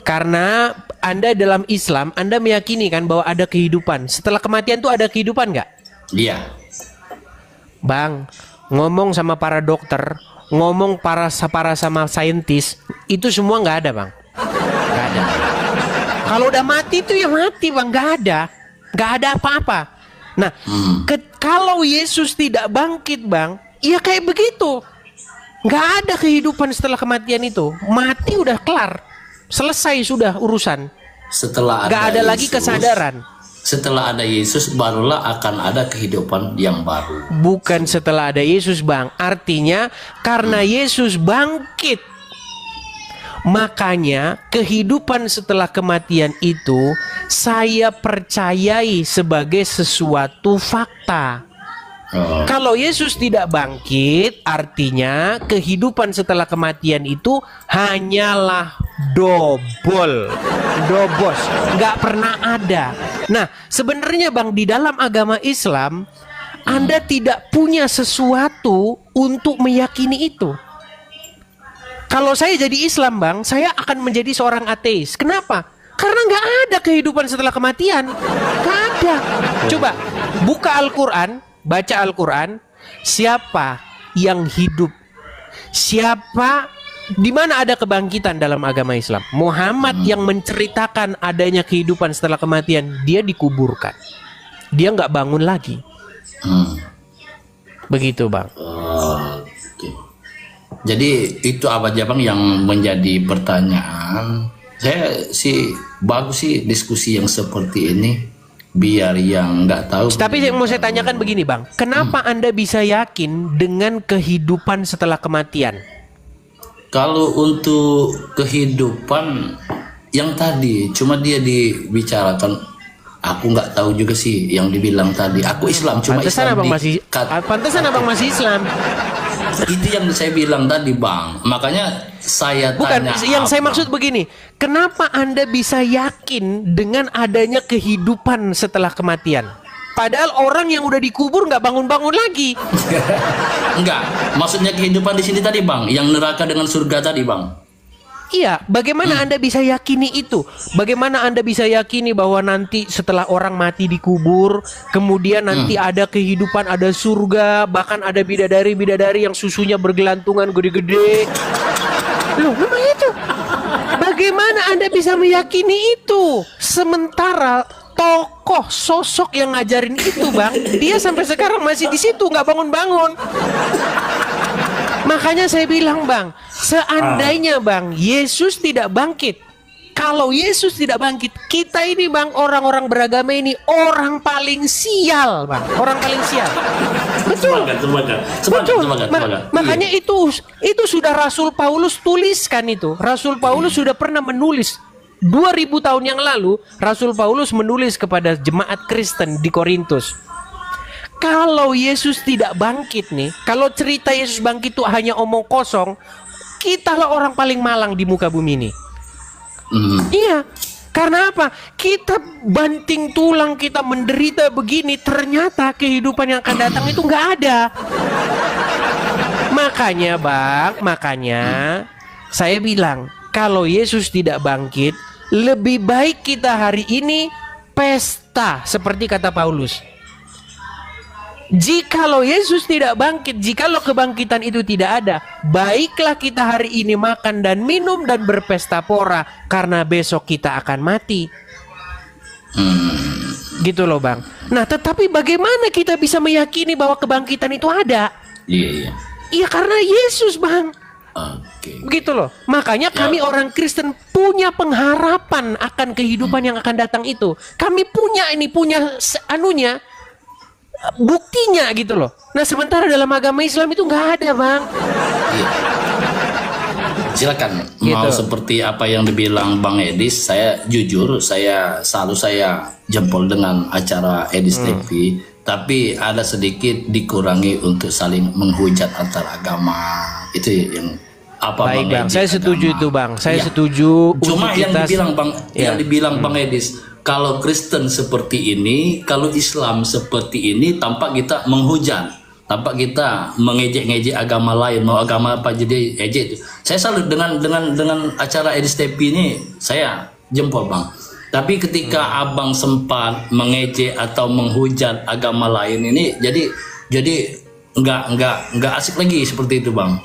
Karena Anda dalam Islam, Anda meyakini kan bahwa ada kehidupan. Setelah kematian tuh ada kehidupan nggak? Iya. Bang, ngomong sama para dokter, ngomong para sama saintis, itu semua nggak ada Bang. Nggak ada. Kalau udah mati itu ya mati Bang, nggak ada apa-apa. Nah, kalau Yesus tidak bangkit Bang, ya kayak begitu. Nggak ada kehidupan setelah kematian itu. Mati udah kelar, selesai sudah urusan. Setelah nggak ada lagi kesadaran. Setelah ada Yesus barulah akan ada kehidupan yang baru. Bukan setelah ada Yesus Bang. Artinya karena Yesus bangkit, makanya kehidupan setelah kematian itu saya percayai sebagai sesuatu fakta. Kalau Yesus tidak bangkit, artinya kehidupan setelah kematian itu hanyalah dobos, nggak pernah ada. Nah, sebenarnya Bang, di dalam agama Islam Anda tidak punya sesuatu untuk meyakini itu. Kalau saya jadi Islam Bang, saya akan menjadi seorang ateis. Kenapa? Karena nggak ada kehidupan setelah kematian. Nggak ada. Coba buka Al-Quran, baca Al-Quran. Siapa yang hidup? Di mana ada kebangkitan dalam agama Islam? Muhammad yang menceritakan adanya kehidupan setelah kematian. Dia dikuburkan. Dia nggak bangun lagi. Begitu Bang. Jadi itu apa aja Bang yang menjadi pertanyaan. Saya sih bagus sih diskusi yang seperti ini, biar yang nggak tahu. Tapi yang mau saya tanyakan begini Bang, kenapa Anda bisa yakin dengan kehidupan setelah kematian? Kalau untuk kehidupan yang tadi cuma dia dibicarakan, aku nggak tahu juga sih yang dibilang tadi. Aku Islam cuma Pantesan Islam abang masih Islam. Itu yang saya bilang tadi Bang. Makanya saya tanya. Bukan, yang saya maksud begini, kenapa Anda bisa yakin dengan adanya kehidupan setelah kematian? Padahal orang yang udah dikubur nggak bangun-bangun lagi. Enggak, maksudnya kehidupan di sini tadi Bang, yang neraka dengan surga tadi Bang. Iya, bagaimana Anda bisa yakini itu? Bagaimana Anda bisa yakini bahwa nanti setelah orang mati dikubur, kemudian nanti ada kehidupan, ada surga, bahkan ada bidadari-bidadari yang susunya bergelantungan gede-gede. Loh, memang itu. Bagaimana Anda bisa meyakini itu? Sementara tokoh sosok yang ngajarin itu Bang, dia sampai sekarang masih di situ, nggak bangun-bangun. Makanya saya bilang Bang, seandainya Bang Yesus tidak bangkit, kalau Yesus tidak bangkit, kita ini Bang, orang-orang beragama ini orang paling sial Bang, orang paling sial. Betul. Semangat. Makanya itu sudah Rasul Paulus tuliskan itu. Rasul Paulus sudah pernah menulis 2000 tahun yang lalu. Rasul Paulus menulis kepada jemaat Kristen di Korintus. Kalau Yesus tidak bangkit nih, kalau cerita Yesus bangkit itu hanya omong kosong, kitalah orang paling malang di muka bumi ini. Iya, karena apa? Kita banting tulang, kita menderita begini, ternyata kehidupan yang akan datang itu nggak ada. Makanya Bang, saya bilang, kalau Yesus tidak bangkit, lebih baik kita hari ini pesta, seperti kata Paulus. Jikalau Yesus tidak bangkit, jikalau kebangkitan itu tidak ada, baiklah kita hari ini makan dan minum dan berpesta pora, karena besok kita akan mati. Gitu loh Bang. Nah, tetapi bagaimana kita bisa meyakini bahwa kebangkitan itu ada? Iya. Iya, karena Yesus Bang. Oke. Begitu loh. Makanya kami orang Kristen punya pengharapan akan kehidupan yang akan datang itu. Kami punya anunya, buktinya gitu loh. Nah sementara dalam agama Islam itu nggak ada, Bang. Iya. Silakan Gitu. mau seperti apa yang dibilang Bang Edis. Saya jujur, saya jempol dengan acara Edis TV, tapi ada sedikit dikurangi untuk saling menghujat antar agama. Itu yang apa Baik, Bang. Edis Saya setuju agama. itu, Bang. Saya Ya. setuju. Cuma untuk yang kita- dibilang Bang, Ya. yang dibilang Bang Edis, kalau Kristen seperti ini, kalau Islam seperti ini, tampak kita menghujat, tampak kita mengejek-ngejek agama lain, mau agama apa jadi ejek. Saya salut dengan acara Edis TV ini, saya jempol Bang. Tapi ketika Abang sempat mengejek atau menghujat agama lain ini, jadi nggak asik lagi seperti itu Bang.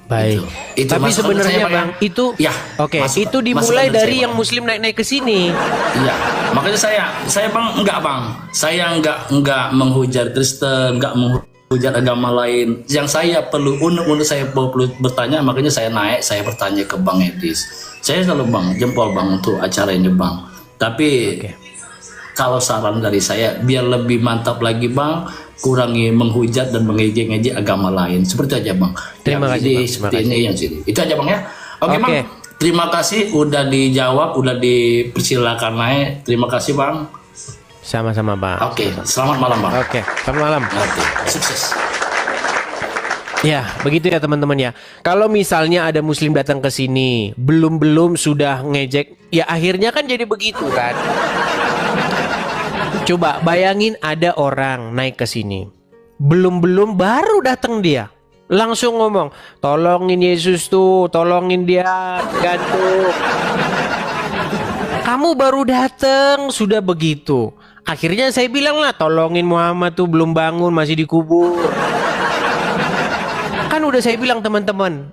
Baik. Itu Tapi masukan sebenarnya saya, Bang, Bang, ya. itu Ya, oke, masukan- itu dimulai masukan dari saya, yang Bang. Muslim naik-naik ke sini. Iya, makanya saya Bang enggak Bang, saya enggak menghujat Kristen, enggak menghujat agama lain. Yang saya perlu untuk saya perlu bertanya, makanya saya naik, saya bertanya ke Bang Edis. Saya selalu Bang jempol Bang untuk acara ini Bang. Tapi kalau saran dari saya, biar lebih mantap lagi Bang, kurangi menghujat dan mengejek-ngejek agama lain. Seperti aja Bang. Terima Yang kasih, ini Bang. seperti Terima ini yang sini. Itu aja Bang ya. Oke Oke. Bang. Terima kasih udah dijawab, udah dipersilakan naik. Terima kasih Bang. Sama-sama, Bang. Oke, selamat malam Bang. Oke, selamat malam. Oke, sukses. Ya, begitu ya teman-teman ya. Kalau misalnya ada Muslim datang ke sini, belum sudah ngejek, ya akhirnya kan jadi begitu kan. Coba bayangin ada orang naik ke sini, belum baru datang dia, langsung ngomong, tolongin Yesus tuh, tolongin dia gantung. Kamu baru datang sudah begitu. Akhirnya saya bilang lah, tolongin Muhammad tuh belum bangun, masih dikubur. Kan udah saya bilang teman-teman,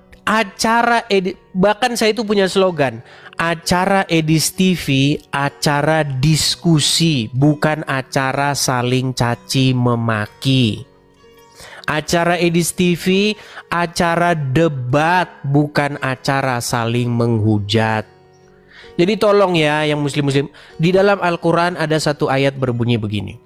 bahkan saya itu punya slogan, acara Edis TV, acara diskusi, bukan acara saling caci memaki. Acara Edis TV, acara debat, bukan acara saling menghujat. Jadi tolong ya yang muslim-muslim, di dalam Al-Quran ada satu ayat berbunyi begini.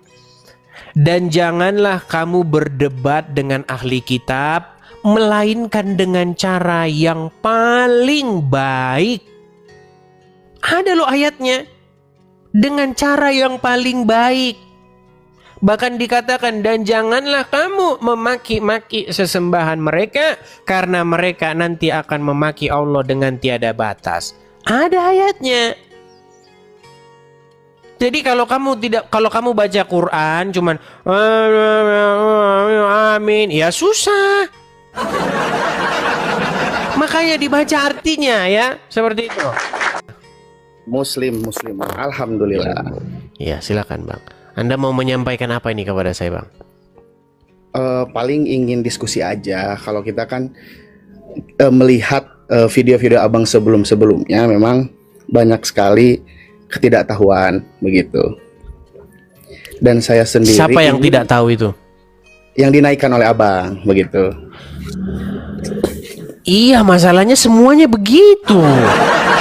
Dan janganlah kamu berdebat dengan ahli kitab, melainkan dengan cara yang paling baik. Ada loh ayatnya. Dengan cara yang paling baik. Bahkan dikatakan, dan janganlah kamu memaki-maki sesembahan mereka, karena mereka nanti akan memaki Allah dengan tiada batas. Ada ayatnya. Jadi kalau kamu baca Quran cuman amin, ya susah. Makanya dibaca artinya ya, seperti itu. Muslim, alhamdulillah. Ya, silakan Bang. Anda mau menyampaikan apa ini kepada saya, Bang? Paling ingin diskusi aja. Kalau kita kan melihat video-video abang sebelum-sebelumnya, memang banyak sekali ketidaktahuan begitu. Dan saya sendiri. Siapa yang tidak tahu itu? Yang dinaikkan oleh abang begitu. Iya, masalahnya semuanya begitu.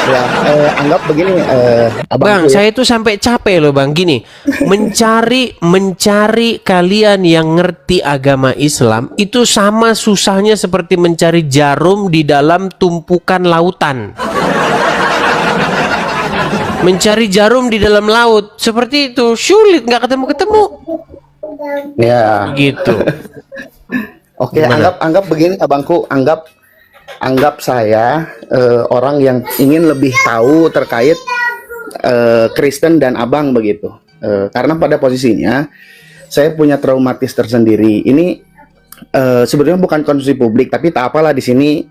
Ya, anggap begini, abang. Bang, saya itu sampai capek loh Bang, gini. Mencari kalian yang ngerti agama Islam itu sama susahnya seperti mencari jarum di dalam tumpukan lautan. Mencari jarum di dalam laut seperti itu, sulit, nggak ketemu-ketemu. Ya. Gitu. Oke, anggap begini abangku, anggap saya orang yang ingin lebih tahu terkait Kristen dan abang begitu. Karena pada posisinya saya punya traumatis tersendiri. Ini sebenarnya bukan konsumsi publik, tapi tak apalah di sini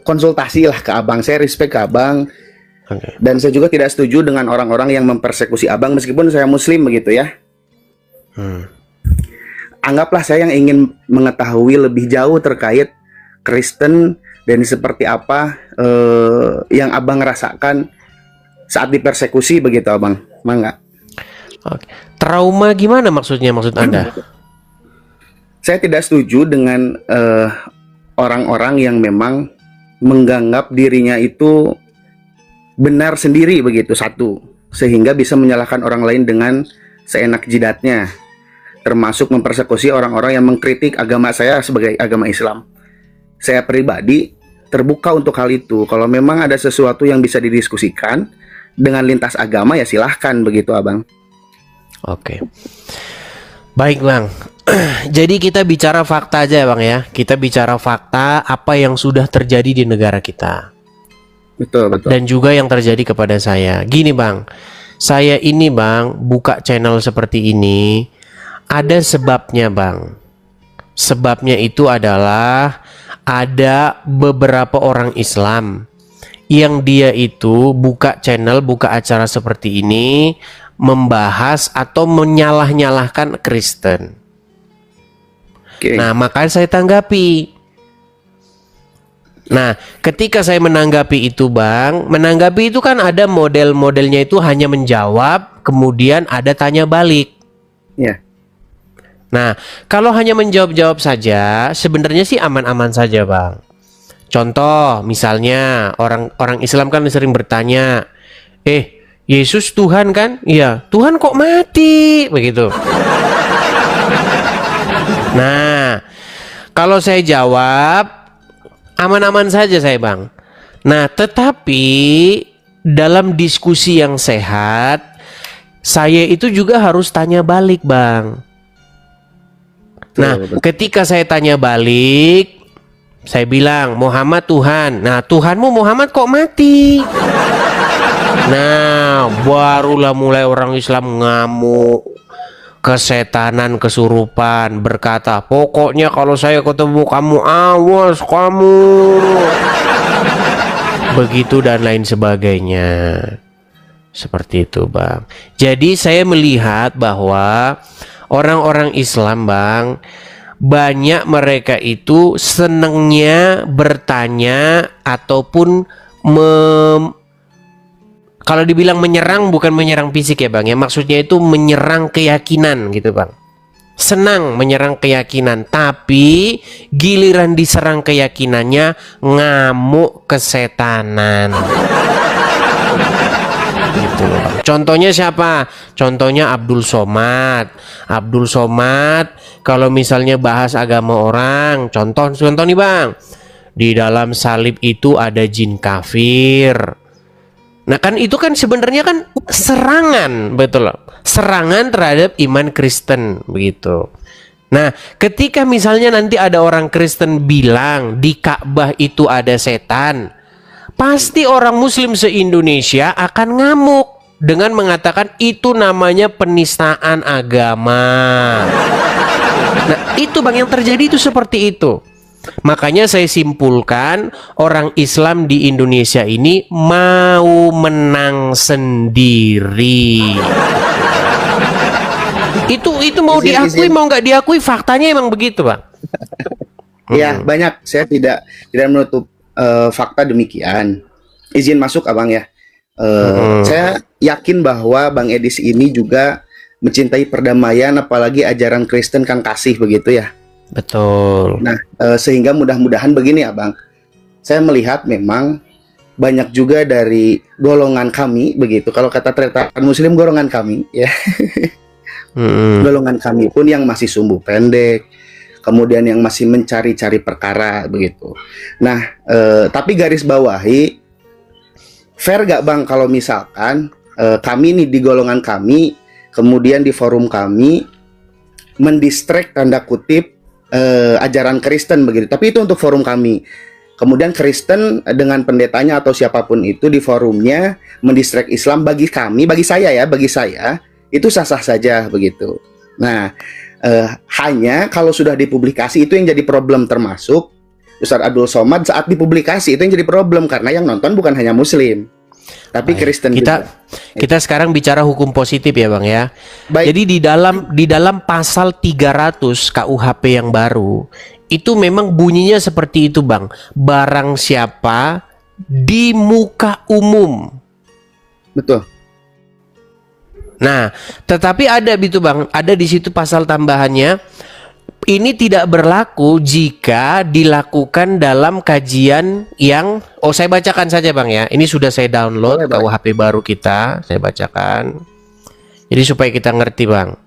konsultasi lah ke abang. Saya respect ke abang. Okay. Dan saya juga tidak setuju dengan orang-orang yang mempersekusi abang meskipun saya muslim begitu ya. Anggaplah saya yang ingin mengetahui lebih jauh terkait Kristen dan seperti apa yang abang rasakan saat dipersekusi begitu abang, mangga. Oke. Trauma gimana maksudnya, maksud Anda? Saya tidak setuju dengan orang-orang yang memang menganggap dirinya itu benar sendiri begitu, satu, sehingga bisa menyalahkan orang lain dengan seenak jidatnya, termasuk mempersekusi orang-orang yang mengkritik agama saya sebagai agama Islam. Saya pribadi terbuka untuk hal itu. Kalau memang ada sesuatu yang bisa didiskusikan dengan lintas agama, ya silahkan begitu, Abang. Oke. Baik, Bang. Jadi kita bicara fakta aja, Bang ya. Kita bicara fakta apa yang sudah terjadi di negara kita. Betul, betul. Dan juga yang terjadi kepada saya. Gini, Bang. Saya ini, Bang, buka channel seperti ini ada sebabnya, Bang. Sebabnya itu adalah ada beberapa orang Islam yang dia itu buka channel, buka acara seperti ini membahas atau menyalah-nyalahkan Kristen. Oke. Nah, makanya saya tanggapi. Nah, ketika saya menanggapi itu, Bang, menanggapi itu kan ada model-modelnya itu hanya menjawab, kemudian ada tanya balik. Ya. Nah, kalau hanya menjawab-jawab saja, sebenarnya sih aman-aman saja, Bang. Contoh, misalnya orang Islam kan sering bertanya, Yesus Tuhan kan? Iya, Tuhan kok mati? Begitu. Nah, kalau saya jawab, aman-aman saja saya, Bang. Nah, tetapi dalam diskusi yang sehat, saya itu juga harus tanya balik, Bang. Nah, ketika saya tanya balik, saya bilang Muhammad Tuhan. Nah, Tuhanmu Muhammad kok mati? Nah, barulah mulai orang Islam ngamuk, kesetanan, kesurupan, berkata, pokoknya kalau saya ketemu kamu, awas kamu. Begitu dan lain sebagainya. Seperti itu, Bang. Jadi saya melihat bahwa orang-orang Islam, Bang, banyak mereka itu senengnya bertanya ataupun kalau dibilang menyerang, bukan menyerang fisik ya, Bang, ya, maksudnya itu menyerang keyakinan gitu, Bang. Senang menyerang keyakinan, tapi giliran diserang keyakinannya ngamuk kesetanan. Gitu loh, Bang. Contohnya siapa? Contohnya Abdul Somad. Abdul Somad kalau misalnya bahas agama orang, contoh nih, Bang. Di dalam salib itu ada jin kafir. Nah, kan itu kan sebenarnya kan serangan, betul loh. Serangan terhadap iman Kristen begitu. Nah, ketika misalnya nanti ada orang Kristen bilang di Ka'bah itu ada setan, pasti orang Muslim se-Indonesia akan ngamuk dengan mengatakan itu namanya penistaan agama. Nah, itu, Bang, yang terjadi itu seperti itu. Makanya saya simpulkan orang Islam di Indonesia ini mau menang sendiri. Itu mau diakui mau nggak diakui, faktanya emang begitu, Bang. Ya, banyak. Saya tidak menutup fakta demikian. Izin masuk, Abang ya. Saya yakin bahwa Bang Edis ini juga mencintai perdamaian, apalagi ajaran Kristen kan kasih begitu ya. Betul. Nah, sehingga mudah-mudahan begini, Abang. Saya melihat memang banyak juga dari golongan kami begitu. Kalau kata Tretakan Muslim, golongan kami ya. Golongan kami pun yang masih sumbu pendek, kemudian yang masih mencari-cari perkara begitu. Nah, tapi garis bawahi, fair gak, Bang, kalau misalkan kami nih di golongan kami, kemudian di forum kami mendistract tanda kutip ajaran Kristen begitu. Tapi itu untuk forum kami. Kemudian Kristen dengan pendetanya atau siapapun itu di forumnya mendistract Islam, bagi kami, bagi saya itu sah-sah saja begitu. Nah, hanya kalau sudah dipublikasi itu yang jadi problem, termasuk Ustadz Abdul Somad saat dipublikasi itu yang jadi problem karena yang nonton bukan hanya Muslim, tapi Kristen juga. Kita sekarang bicara hukum positif ya, Bang ya. Baik. Jadi di dalam pasal 300 KUHP yang baru itu memang bunyinya seperti itu, Bang. Barang siapa di muka umum. Betul. Nah, tetapi ada gitu, Bang, ada di situ pasal tambahannya, ini tidak berlaku jika dilakukan dalam kajian yang saya bacakan saja Bang ya. Ini sudah saya download KUHP baru kita, saya bacakan. Jadi supaya kita ngerti Bang.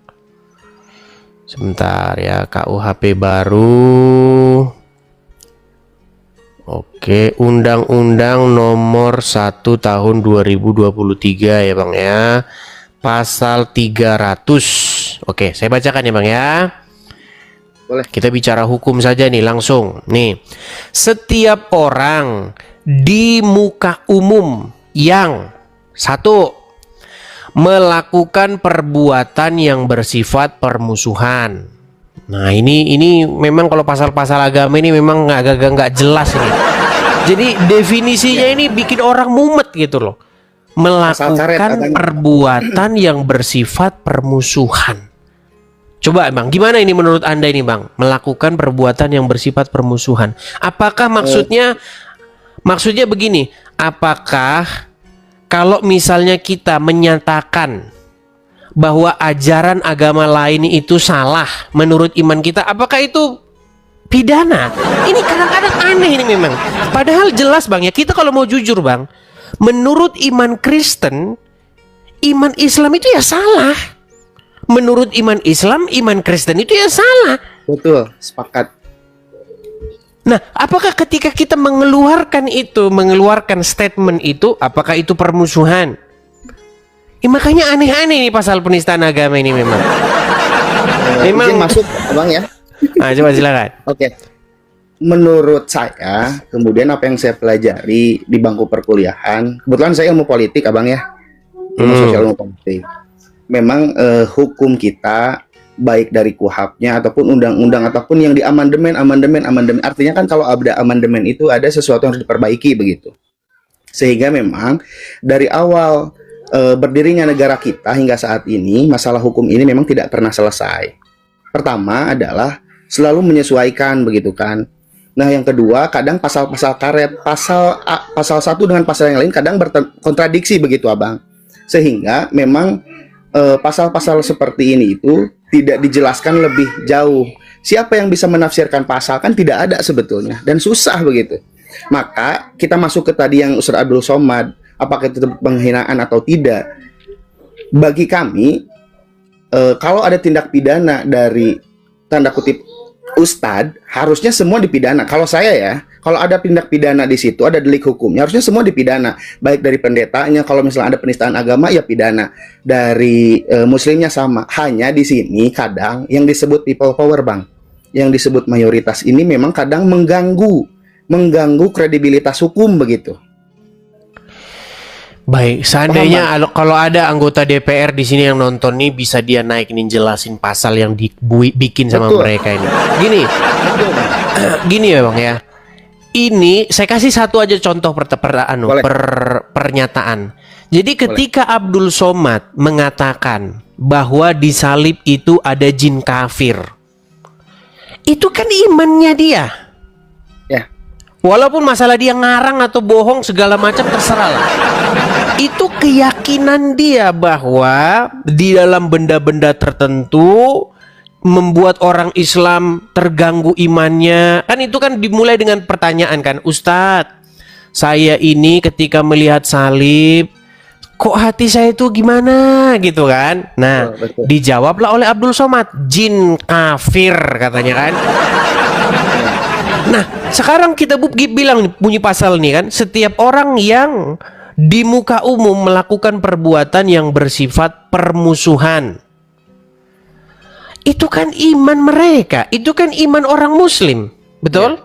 Sebentar ya, KUHP baru. Oke, Undang-Undang Nomor 1 Tahun 2023 ya Bang ya. Pasal 300. Oke, saya bacakan ya Bang ya. Boleh. Kita bicara hukum saja nih langsung. Nih, setiap orang di muka umum yang satu, melakukan perbuatan yang bersifat permusuhan. Nah, ini memang kalau pasal-pasal agama ini memang agak-agak nggak jelas ini. Jadi definisinya ini bikin orang mumet gitu loh. Melakukan perbuatan yang bersifat permusuhan. Coba Bang, gimana ini menurut Anda ini Bang? Melakukan perbuatan yang bersifat permusuhan. Apakah maksudnya begini? Apakah kalau misalnya kita menyatakan bahwa ajaran agama lain itu salah menurut iman kita, apakah itu pidana? Ini kadang-kadang aneh ini memang. Padahal jelas Bang ya, kita kalau mau jujur Bang, menurut iman Kristen, iman Islam itu ya salah. Menurut iman Islam, iman Kristen itu ya salah. Betul, sepakat. Nah, apakah ketika kita mengeluarkan statement itu, apakah itu permusuhan? Makanya aneh-aneh nih pasal penistaan agama ini memang. Izin masuk, Abang ya. Nah, coba silakan. Oke. Menurut saya, kemudian apa yang saya pelajari di bangku perkuliahan, kebetulan saya ilmu politik, Abang ya. Ilmu sosial, ilmu politik. Memang hukum kita baik dari KUHP-nya ataupun undang-undang ataupun yang di amandemen, artinya kan kalau ada amandemen itu ada sesuatu yang harus diperbaiki begitu. Sehingga memang dari awal berdirinya negara kita hingga saat ini masalah hukum ini memang tidak pernah selesai. Pertama adalah selalu menyesuaikan begitu kan. Nah, yang kedua kadang pasal-pasal karet, pasal satu dengan pasal yang lain kadang berkontradiksi begitu Abang. Sehingga memang pasal-pasal seperti ini itu tidak dijelaskan lebih jauh. Siapa yang bisa menafsirkan pasal kan tidak ada sebetulnya dan susah begitu. Maka kita masuk ke tadi yang Ustaz Abdul Somad, apakah itu penghinaan atau tidak? Bagi kami, kalau ada tindak pidana dari tanda kutip Ustadz, harusnya semua dipidana. Kalau saya ya, kalau ada tindak pidana di situ, ada delik hukumnya, harusnya semua dipidana. Baik dari pendetanya, kalau misalnya ada penistaan agama, ya pidana. Dari muslimnya sama. Hanya di sini kadang yang disebut people power Bang, yang disebut mayoritas ini memang kadang mengganggu kredibilitas hukum begitu. Baik, seandainya kalau ada anggota DPR di sini yang nonton nih, bisa dia naik nih jelasin pasal yang dibikin sama mereka ini. Gini ya Bang ya. Ini saya kasih satu aja contoh pernyataan. Jadi ketika Abdul Somad mengatakan bahwa di salib itu ada jin kafir, itu kan imannya dia. Ya. Walaupun masalah dia ngarang atau bohong segala macam terserah lah. Itu keyakinan dia bahwa di dalam benda-benda tertentu membuat orang Islam terganggu imannya. Kan itu kan dimulai dengan pertanyaan kan, Ustadz, saya ini ketika melihat salib, kok hati saya itu gimana gitu kan. Nah, dijawablah oleh Abdul Somad, jin kafir katanya kan. Nah, sekarang kita bilang bunyi pasal nih kan, setiap orang yang di muka umum melakukan perbuatan yang bersifat permusuhan, itu kan iman mereka, itu kan iman orang muslim, betul?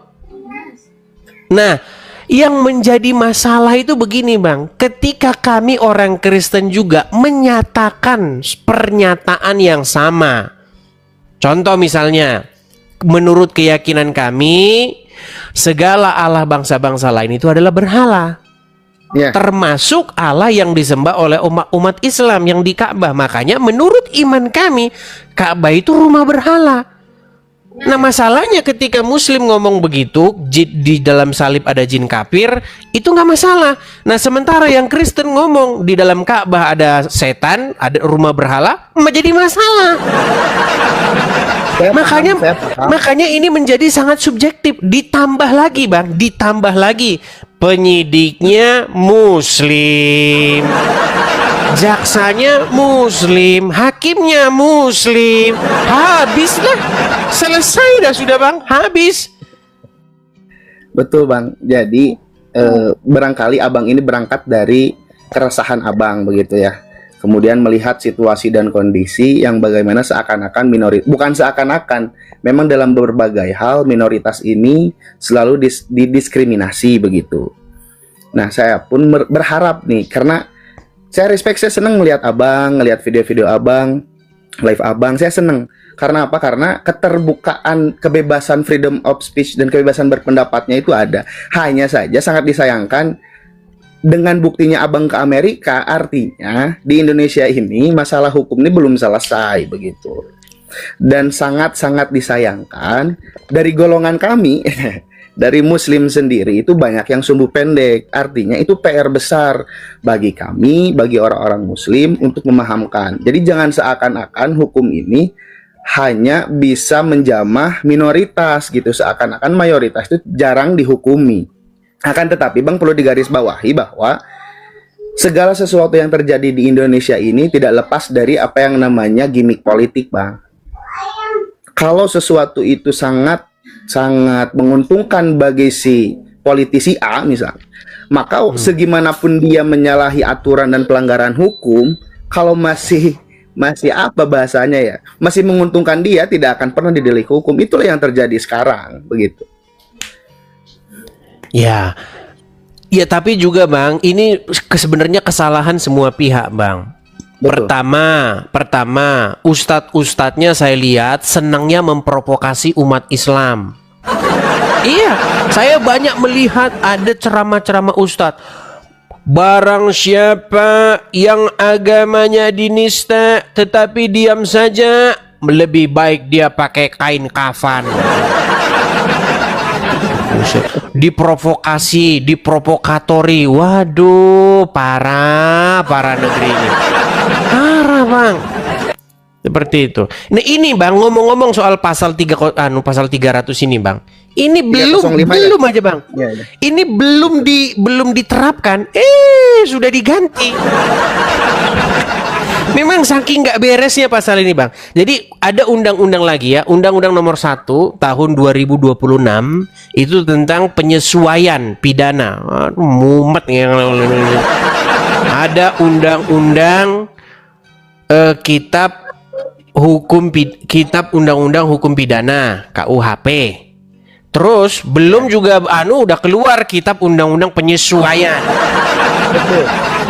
Nah, yang menjadi masalah itu begini Bang, ketika kami orang Kristen juga menyatakan pernyataan yang sama. Contoh misalnya, menurut keyakinan kami, segala Allah bangsa-bangsa lain itu adalah berhala. Termasuk Allah yang disembah oleh umat Islam yang di Ka'bah. Makanya menurut iman kami, Ka'bah itu rumah berhala. Nah, masalahnya ketika Muslim ngomong begitu, di dalam salib ada jin kafir, itu nggak masalah. Nah, sementara yang Kristen ngomong di dalam Ka'bah ada setan, ada rumah berhala, jadi masalah. Saya Makanya paham, saya paham. makanya ini menjadi sangat subjektif. Ditambah lagi, Bang, ditambah lagi penyidiknya muslim. Jaksanya muslim, hakimnya muslim. Habislah. Selesai dah sudah, Bang. Habis. Betul Bang. Jadi barangkali Abang ini berangkat dari keresahan Abang begitu ya. Kemudian melihat situasi dan kondisi yang bagaimana seakan-akan minoritas, bukan seakan-akan, memang dalam berbagai hal minoritas ini selalu didiskriminasi begitu. Nah, saya pun berharap nih, karena saya respect, saya senang melihat Abang, melihat video-video Abang, live Abang, saya senang. Karena apa? Karena keterbukaan, kebebasan freedom of speech dan kebebasan berpendapatnya itu ada. Hanya saja sangat disayangkan dengan buktinya Abang ke Amerika, artinya di Indonesia ini masalah hukum ini belum selesai begitu. Dan sangat-sangat disayangkan dari golongan kami, dari Muslim sendiri itu banyak yang sumbu pendek. Artinya itu PR besar bagi kami, bagi orang-orang Muslim untuk memahamkan. Jadi jangan seakan-akan hukum ini hanya bisa menjamah minoritas gitu, seakan-akan mayoritas itu jarang dihukumi. Akan tetapi Bang perlu digarisbawahi bahwa segala sesuatu yang terjadi di Indonesia ini tidak lepas dari apa yang namanya gimmick politik, Bang. Kalau sesuatu itu sangat menguntungkan bagi si politisi A misal, maka segimanapun dia menyalahi aturan dan pelanggaran hukum, kalau masih apa bahasanya ya, masih menguntungkan dia, tidak akan pernah didelik hukum. Itulah yang terjadi sekarang begitu. Ya. Ya, tapi juga Bang, ini sebenarnya kesalahan semua pihak, Bang. Betul. Pertama, ustadz-ustadznya saya lihat senangnya memprovokasi umat Islam. Iya, saya banyak melihat ada ceramah-ceramah ustadz. Barang siapa yang agamanya dinista tetapi diam saja, lebih baik dia pakai kain kafan. Diprovokasi, diprovokatori. Waduh, parah negeri ini. Parah, Bang. Seperti itu. Nah, ini Bang, ngomong-ngomong soal pasal 300 ini, Bang. Ini belum aja, Bang. Ya. Ini belum diterapkan. Sudah diganti. Memang saking nggak beresnya pasal ini, Bang. Jadi ada undang-undang lagi ya, Undang-Undang Nomor 1 Tahun 2026 itu tentang penyesuaian pidana. Mumet yang ada undang-undang kitab undang-undang hukum pidana (KUHP). Terus belum juga udah keluar kitab undang-undang penyesuaian.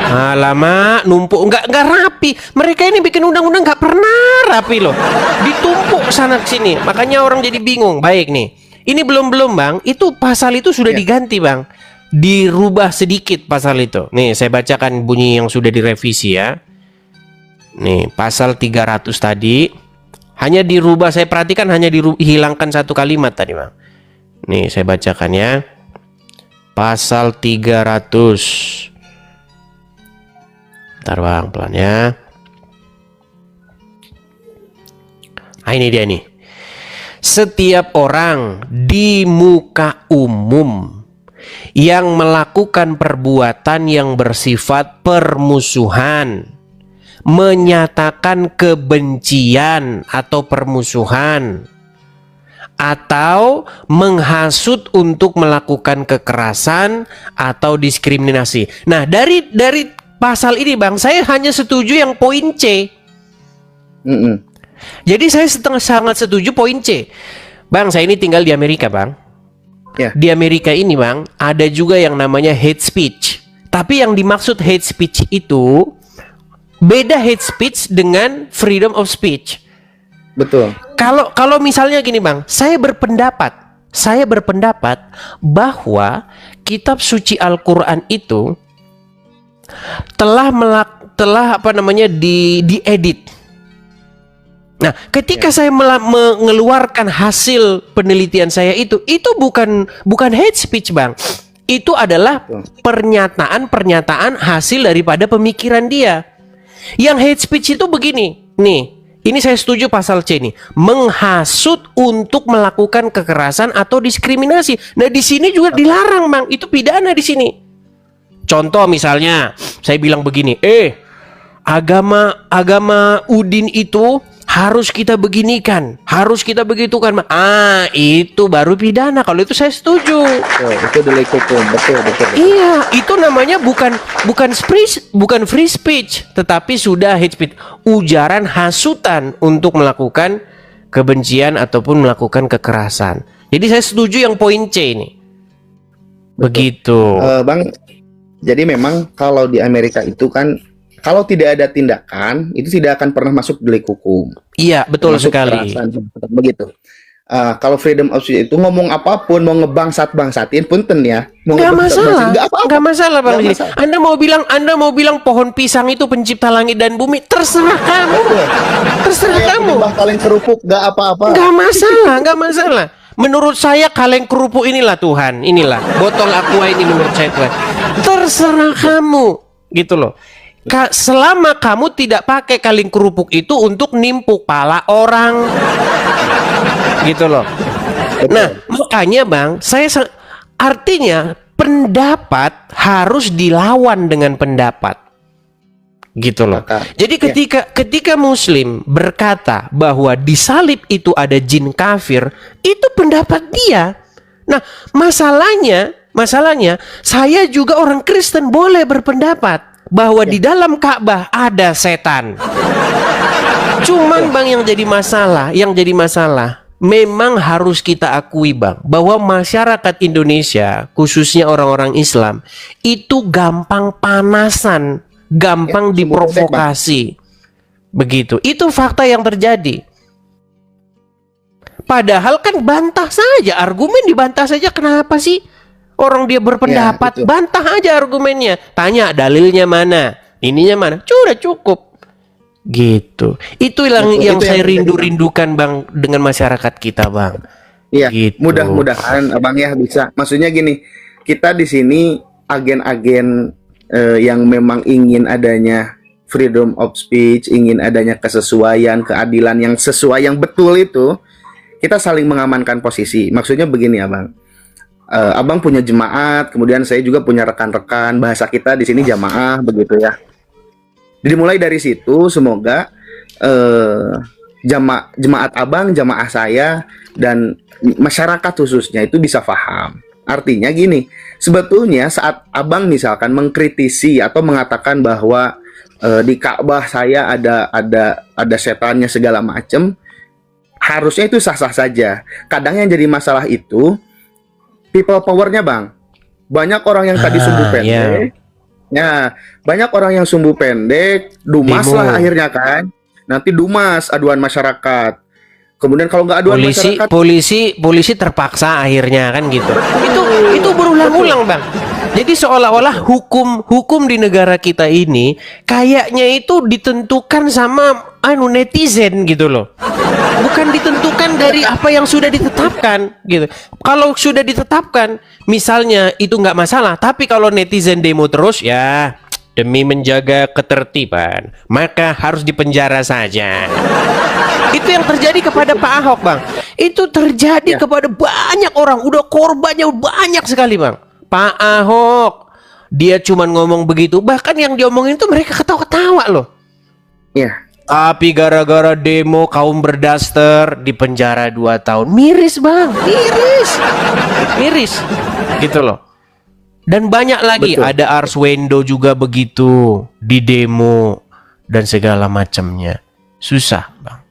Lama numpuk, nggak rapi. Mereka ini bikin undang-undang nggak pernah rapi loh, ditumpuk sana sini. Makanya orang jadi bingung. Baik nih, ini belum Bang. Itu pasal itu sudah diganti, Bang. Dirubah sedikit pasal itu. Nih saya bacakan bunyi yang sudah direvisi ya. Nih pasal 300 tadi hanya dirubah. Saya perhatikan hanya dihilangkan satu kalimat tadi, Bang. Nih saya bacakan ya. Pasal 300. Bentar Bang, pelan ya. Ini dia nih. Setiap orang di muka umum yang melakukan perbuatan yang bersifat permusuhan, menyatakan kebencian atau permusuhan, atau menghasut untuk melakukan kekerasan atau diskriminasi. Nah, dari pasal ini, Bang, saya hanya setuju yang poin C. Jadi saya sangat setuju poin C. Bang, saya ini tinggal di Amerika, Bang. Ya. Di Amerika ini, Bang, ada juga yang namanya hate speech. Tapi yang dimaksud hate speech itu beda hate speech dengan freedom of speech. Betul. Kalau misalnya gini, Bang, saya berpendapat bahwa kitab suci Al-Qur'an itu telah diedit. Nah, ketika saya mengeluarkan hasil penelitian saya itu bukan hate speech, Bang. Itu adalah pernyataan hasil daripada pemikiran dia. Yang hate speech itu begini, nih. Ini saya setuju pasal C nih, menghasut untuk melakukan kekerasan atau diskriminasi. Nah di sini juga dilarang bang, itu pidana di sini. Contoh misalnya, saya bilang begini, agama Udin itu harus kita beginikan, harus kita begitukan. Itu baru pidana. Kalau itu saya setuju. Itu delik hukum, betul. Iya, itu namanya bukan free speech, tetapi sudah hate speech, ujaran hasutan untuk melakukan kebencian ataupun melakukan kekerasan. Jadi saya setuju yang poin C ini. Begitu. Bang, jadi memang kalau di Amerika itu kan kalau tidak ada tindakan itu tidak akan pernah masuk delik hukum. Iya, betul Masuk sekali. kekerasan, begitu. Kalau freedom of speech itu ngomong apapun, mau ngebangsat-bangsatin punten ya. Nggak masalah, nggak masalah bang. Nggak masalah. Anda mau bilang pohon pisang itu pencipta langit dan bumi, terserah kamu, terserah kamu. Kaleng kerupuk nggak apa-apa. Nggak masalah. Menurut saya kaleng kerupuk inilah Tuhan, inilah botol aqua ini menurut saya Tuhan. Terserah kamu, gitu loh. Selama kamu tidak pakai kaleng kerupuk itu untuk nimpuk pala orang, gitu loh. Nah, makanya bang, artinya pendapat harus dilawan dengan pendapat, gitu loh. Jadi ketika Muslim berkata bahwa di salib itu ada jin kafir, itu pendapat dia. Nah, masalahnya saya juga orang Kristen boleh berpendapat bahwa di dalam Ka'bah ada setan. Cuman bang yang jadi masalah memang harus kita akui bang bahwa masyarakat Indonesia khususnya orang-orang Islam itu gampang panasan, gampang diprovokasi. Begitu. Itu fakta yang terjadi. Padahal kan bantah saja, argumen dibantah saja, kenapa sih? Orang dia berpendapat, bantah aja argumennya. Tanya dalilnya mana, ininya mana. Sudah cukup. Gitu. Itu yang saya rindukan bang dengan masyarakat kita bang. Iya. Gitu. Mudah-mudahan abang ya bisa. Maksudnya gini, kita di sini agen-agen yang memang ingin adanya freedom of speech, ingin adanya kesesuaian, keadilan yang sesuai, yang betul itu, kita saling mengamankan posisi. Maksudnya begini abang. Abang punya jemaat, kemudian saya juga punya rekan-rekan, bahasa kita di sini jamaah begitu ya. Dimulai dari situ, semoga jemaat abang, jamaah saya, dan masyarakat khususnya itu bisa paham. Artinya gini, sebetulnya saat abang misalkan mengkritisi atau mengatakan bahwa di Ka'bah saya ada setannya segala macam, harusnya itu sah-sah saja. Kadang yang jadi masalah itu people powernya bang. Banyak orang yang tadi sumbu pendek. Ya, banyak orang yang sumbu pendek, dumas lah akhirnya kan. Nanti dumas aduan masyarakat. Kemudian kalau nggak aduan masyarakat, polisi terpaksa akhirnya kan gitu. Itu berulang-ulang bang. Jadi seolah-olah hukum di negara kita ini kayaknya itu ditentukan sama netizen gitu loh. Bukan ditentukan dari apa yang sudah ditetapkan gitu. Kalau sudah ditetapkan, misalnya itu nggak masalah. Tapi kalau netizen demo terus, ya demi menjaga ketertiban, maka harus dipenjara saja. Itu yang terjadi kepada Pak Ahok bang. Itu terjadi kepada banyak orang. Udah korbannya banyak sekali bang. Pak Ahok, dia cuman ngomong begitu. Bahkan yang diomongin itu mereka ketawa-ketawa loh. Iya. Tapi gara-gara demo kaum berdaster dipenjara 2 tahun. Miris bang, miris gitu loh. Dan banyak lagi. Betul. Ada Arswendo juga begitu, di demo dan segala macamnya. Susah bang.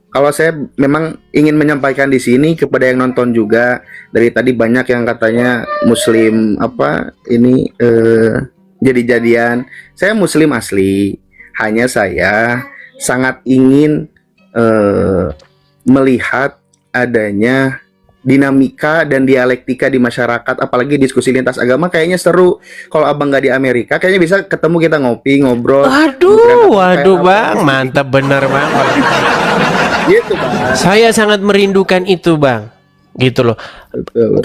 Kalau saya memang ingin menyampaikan di sini kepada yang nonton juga, dari tadi banyak yang katanya Muslim jadi-jadian. Saya Muslim asli. Hanya saya sangat ingin melihat adanya dinamika dan dialektika di masyarakat, apalagi diskusi lintas agama kayaknya seru. Kalau abang nggak di Amerika, kayaknya bisa ketemu, kita ngopi, ngobrol. Waduh bang, mantap benar bang. Gitu bang. Saya sangat merindukan itu bang, gitu loh.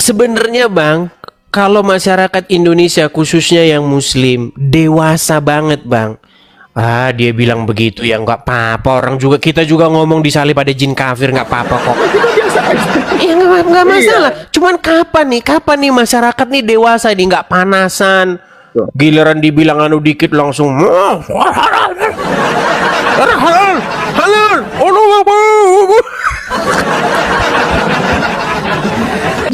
Sebenarnya bang, kalau masyarakat Indonesia khususnya yang Muslim dewasa banget bang. Ah, dia bilang begitu ya nggak apa-apa. Orang juga kita juga ngomong disalib ada jin kafir nggak apa-apa kok. Itu biasa aja. Iya nggak masalah. Cuman kapan nih masyarakat nih dewasa nih nggak panasan. Tuh. Giliran dibilang anu dikit langsung halal.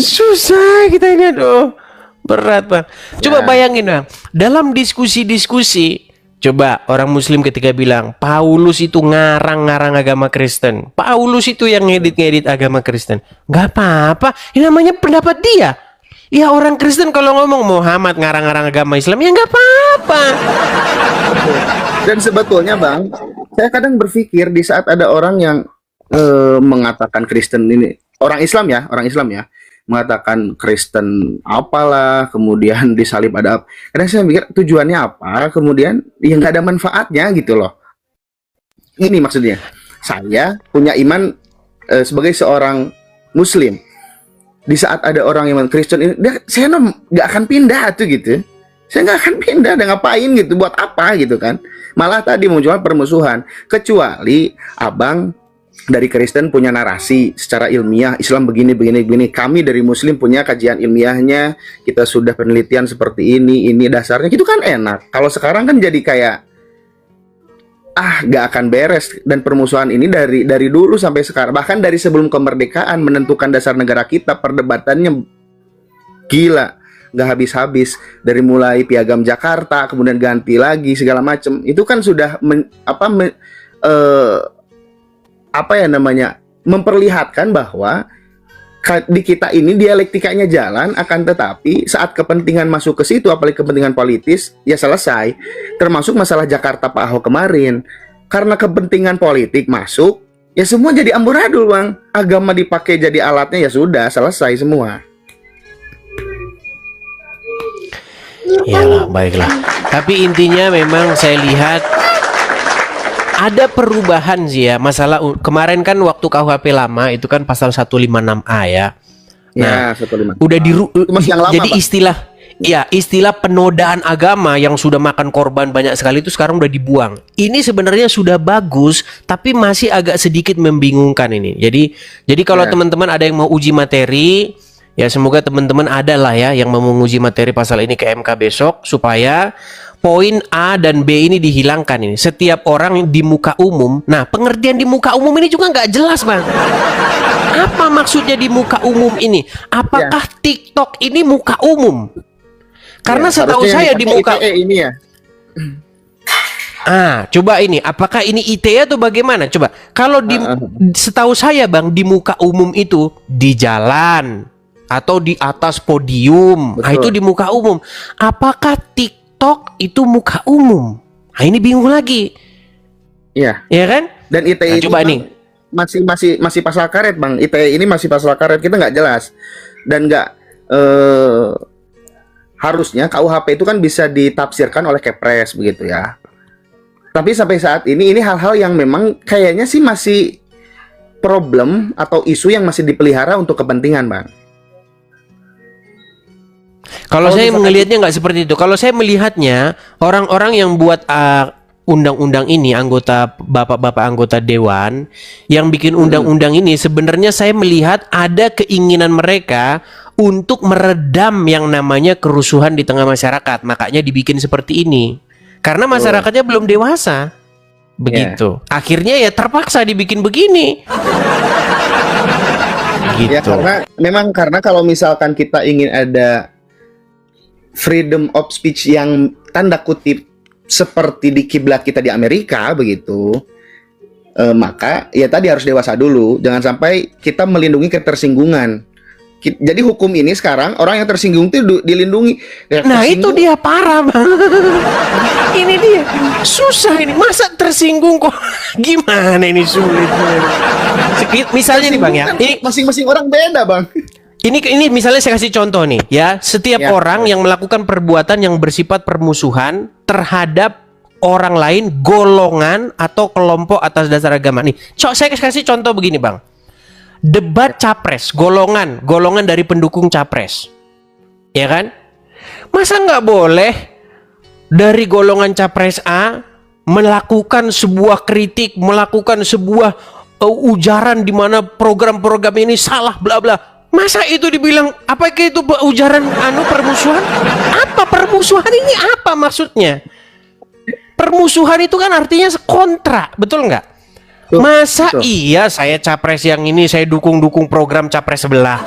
Susah kita ini aduh. Berat bang. Coba bayangin bang. Dalam diskusi-diskusi. Coba orang muslim ketika bilang Paulus itu ngarang-ngarang agama Kristen. Paulus itu yang ngedit-ngedit agama Kristen. Gak apa-apa. Ini namanya pendapat dia. Ya orang Kristen kalau ngomong Muhammad ngarang-ngarang agama Islam ya gak apa-apa. Dan sebetulnya bang, saya kadang berpikir di saat ada orang yang mengatakan Kristen ini orang Islam ya mengatakan Kristen apalah, kemudian disalib ada. Kadang saya mikir tujuannya apa, kemudian ya nggak ada manfaatnya gitu loh. Ini maksudnya, saya punya iman sebagai seorang Muslim. Di saat ada orang yang Kristen ini, saya nggak akan pindah tuh gitu. Saya nggak akan pindah, dan ngapain gitu, buat apa gitu kan? Malah tadi muncul permusuhan. Kecuali abang dari Kristen punya narasi secara ilmiah, Islam begini. Kami dari Muslim punya kajian ilmiahnya, kita sudah penelitian seperti ini dasarnya. Itu kan enak. Kalau sekarang kan jadi kayak gak akan beres. Dan permusuhan ini dari dulu sampai sekarang, bahkan dari sebelum kemerdekaan menentukan dasar negara kita, perdebatannya gila, gak habis-habis. Dari mulai Piagam Jakarta, kemudian ganti lagi segala macam. Itu kan sudah memperlihatkan bahwa di kita ini dialektikanya jalan, akan tetapi saat kepentingan masuk ke situ, apalagi kepentingan politis, ya selesai. Termasuk masalah Jakarta Pak Ahok kemarin, karena kepentingan politik masuk, ya semua jadi amburadul bang. Agama dipakai jadi alatnya, ya sudah selesai semua. Ya baiklah. Tapi intinya memang saya lihat ada perubahan sih ya. Masalah kemarin kan waktu KUHP lama itu kan pasal 156A ya. Nah, Ya, 156. udah masih yang lama, jadi Pak. istilah penodaan agama yang sudah makan korban banyak sekali itu sekarang udah dibuang. Ini sebenarnya sudah bagus, tapi masih agak sedikit membingungkan ini. Jadi kalau teman-teman ada yang mau uji materi, ya semoga teman-teman ada lah ya yang mau menguji materi pasal ini ke MK besok supaya poin A dan B ini dihilangkan ini. Setiap orang di muka umum. Nah, pengertian di muka umum ini juga nggak jelas, Bang. Apa maksudnya di muka umum ini? Apakah TikTok ini muka umum? Karena setahu saya di muka ITE ini ya. Coba ini, apakah ini ITE atau bagaimana? Coba. Kalau setahu saya, Bang, di muka umum itu di jalan atau di atas podium. Nah, itu di muka umum. Apakah TikTok itu muka umum? Nah, ini bingung lagi. Iya. Ya kan? Dan ITE Nah, ini coba nih. masih pasal karet, Bang. ITE ini masih pasal karet, kita nggak jelas. Dan nggak harusnya KUHP itu kan bisa ditafsirkan oleh Kepres begitu ya. Tapi sampai saat ini hal-hal yang memang kayaknya sih masih problem atau isu yang masih dipelihara untuk kepentingan, Bang. Kalau saya melihatnya nggak seperti itu. Kalau saya melihatnya orang-orang yang buat undang-undang ini, bapak-bapak anggota dewan yang bikin undang-undang ini, sebenarnya saya melihat ada keinginan mereka untuk meredam yang namanya kerusuhan di tengah masyarakat. Makanya dibikin seperti ini. Karena masyarakatnya belum dewasa. Begitu. Akhirnya ya terpaksa dibikin begini. Gitu. Ya karena kalau misalkan kita ingin ada freedom of speech yang tanda kutip seperti di kiblat kita di Amerika begitu, maka ya tadi harus dewasa dulu, jangan sampai kita melindungi ketersinggungan. Jadi hukum ini sekarang orang yang tersinggung itu dilindungi. Nah itu dia parah, Bang. Ini dia susah ini, masa tersinggung kok gimana ini sulit. Misalnya nih Bang ya, ini masing-masing orang beda, Bang. Ini misalnya saya kasih contoh nih ya, setiap orang yang melakukan perbuatan yang bersifat permusuhan terhadap orang lain, golongan atau kelompok atas dasar agama nih. Saya kasih contoh begini, Bang. Debat capres, golongan dari pendukung capres, ya kan? Masa nggak boleh dari golongan capres A melakukan sebuah kritik, melakukan sebuah ujaran di mana program-program ini salah bla bla. Masa itu dibilang apakah itu ujaran permusuhan? Apa permusuhan ini, apa maksudnya? Permusuhan itu kan artinya kontra, betul nggak? Masa iya saya capres yang ini saya dukung program capres sebelah?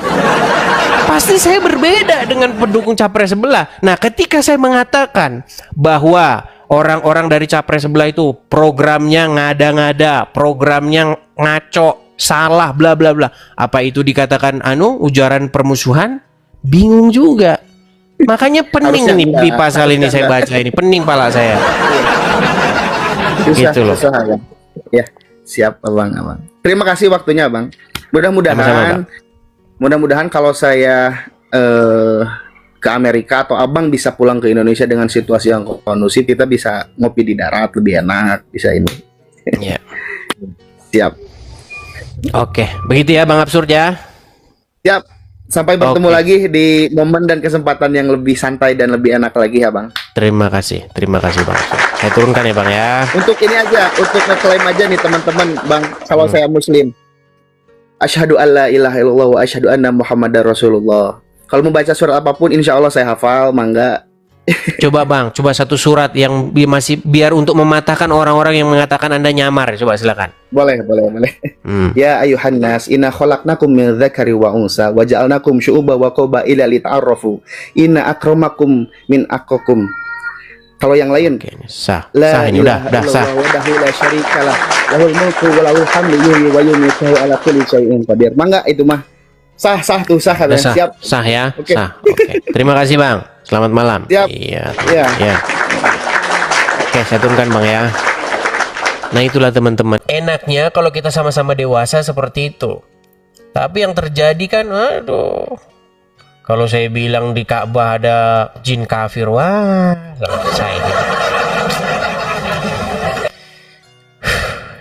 Pasti saya berbeda dengan pendukung capres sebelah. Nah, ketika saya mengatakan bahwa orang-orang dari capres sebelah itu programnya ngada-ngada, programnya ngaco, salah bla bla bla, apa itu dikatakan ujaran permusuhan? Bingung juga. Makanya pening nih di pasal ini saya baca ini, pening pala saya. Gitu loh. Ya, siap Abang. Terima kasih waktunya Bang. Mudah-mudahan kalau saya ke Amerika atau Abang bisa pulang ke Indonesia dengan situasi yang kondusif, kita bisa ngopi di darat lebih enak, bisa ini. Ya. Siap. Oke, begitu ya Bang Absurd ya. Siap. Sampai bertemu lagi di momen dan kesempatan yang lebih santai dan lebih enak lagi ya Bang. Terima kasih Bang Absurd. Saya turunkan ya Bang ya. Untuk ini aja, untuk ngeklaim aja nih teman-teman Bang, kalau saya Muslim. Asyhadu alla ilaha illallah wa asyhadu anna Muhammadar Rasulullah. Kalau membaca surat apapun insya Allah saya hafal, mangga. Coba Bang, coba satu surat yang masih biar untuk mematahkan orang-orang yang mengatakan Anda nyamar. Coba silakan. Boleh. Ya ayuhan nas, inna khalaqnakum min dzakari wa unsa wa ja'alnakum syu'uban wa qabaila lita'arafu. Inna akramakum min atqakum. Kalau yang lain, sah ini udah sah. La syarikalah, lahul mulku wa lahul hamdu yuhyi wa yumiitu ala kulli syai'in qadir. Mangga itu mah. Sah katanya. Siap. Sah ya. Oke. Sah. Oke. Terima kasih Bang. Selamat malam. Siap. Iya. Ya. Oke, saya turunkan Bang ya. Nah, itulah teman-teman. Enaknya kalau kita sama-sama dewasa seperti itu. Tapi yang terjadi kan, aduh. Kalau saya bilang di Ka'bah ada jin kafir, wah, selesai ini.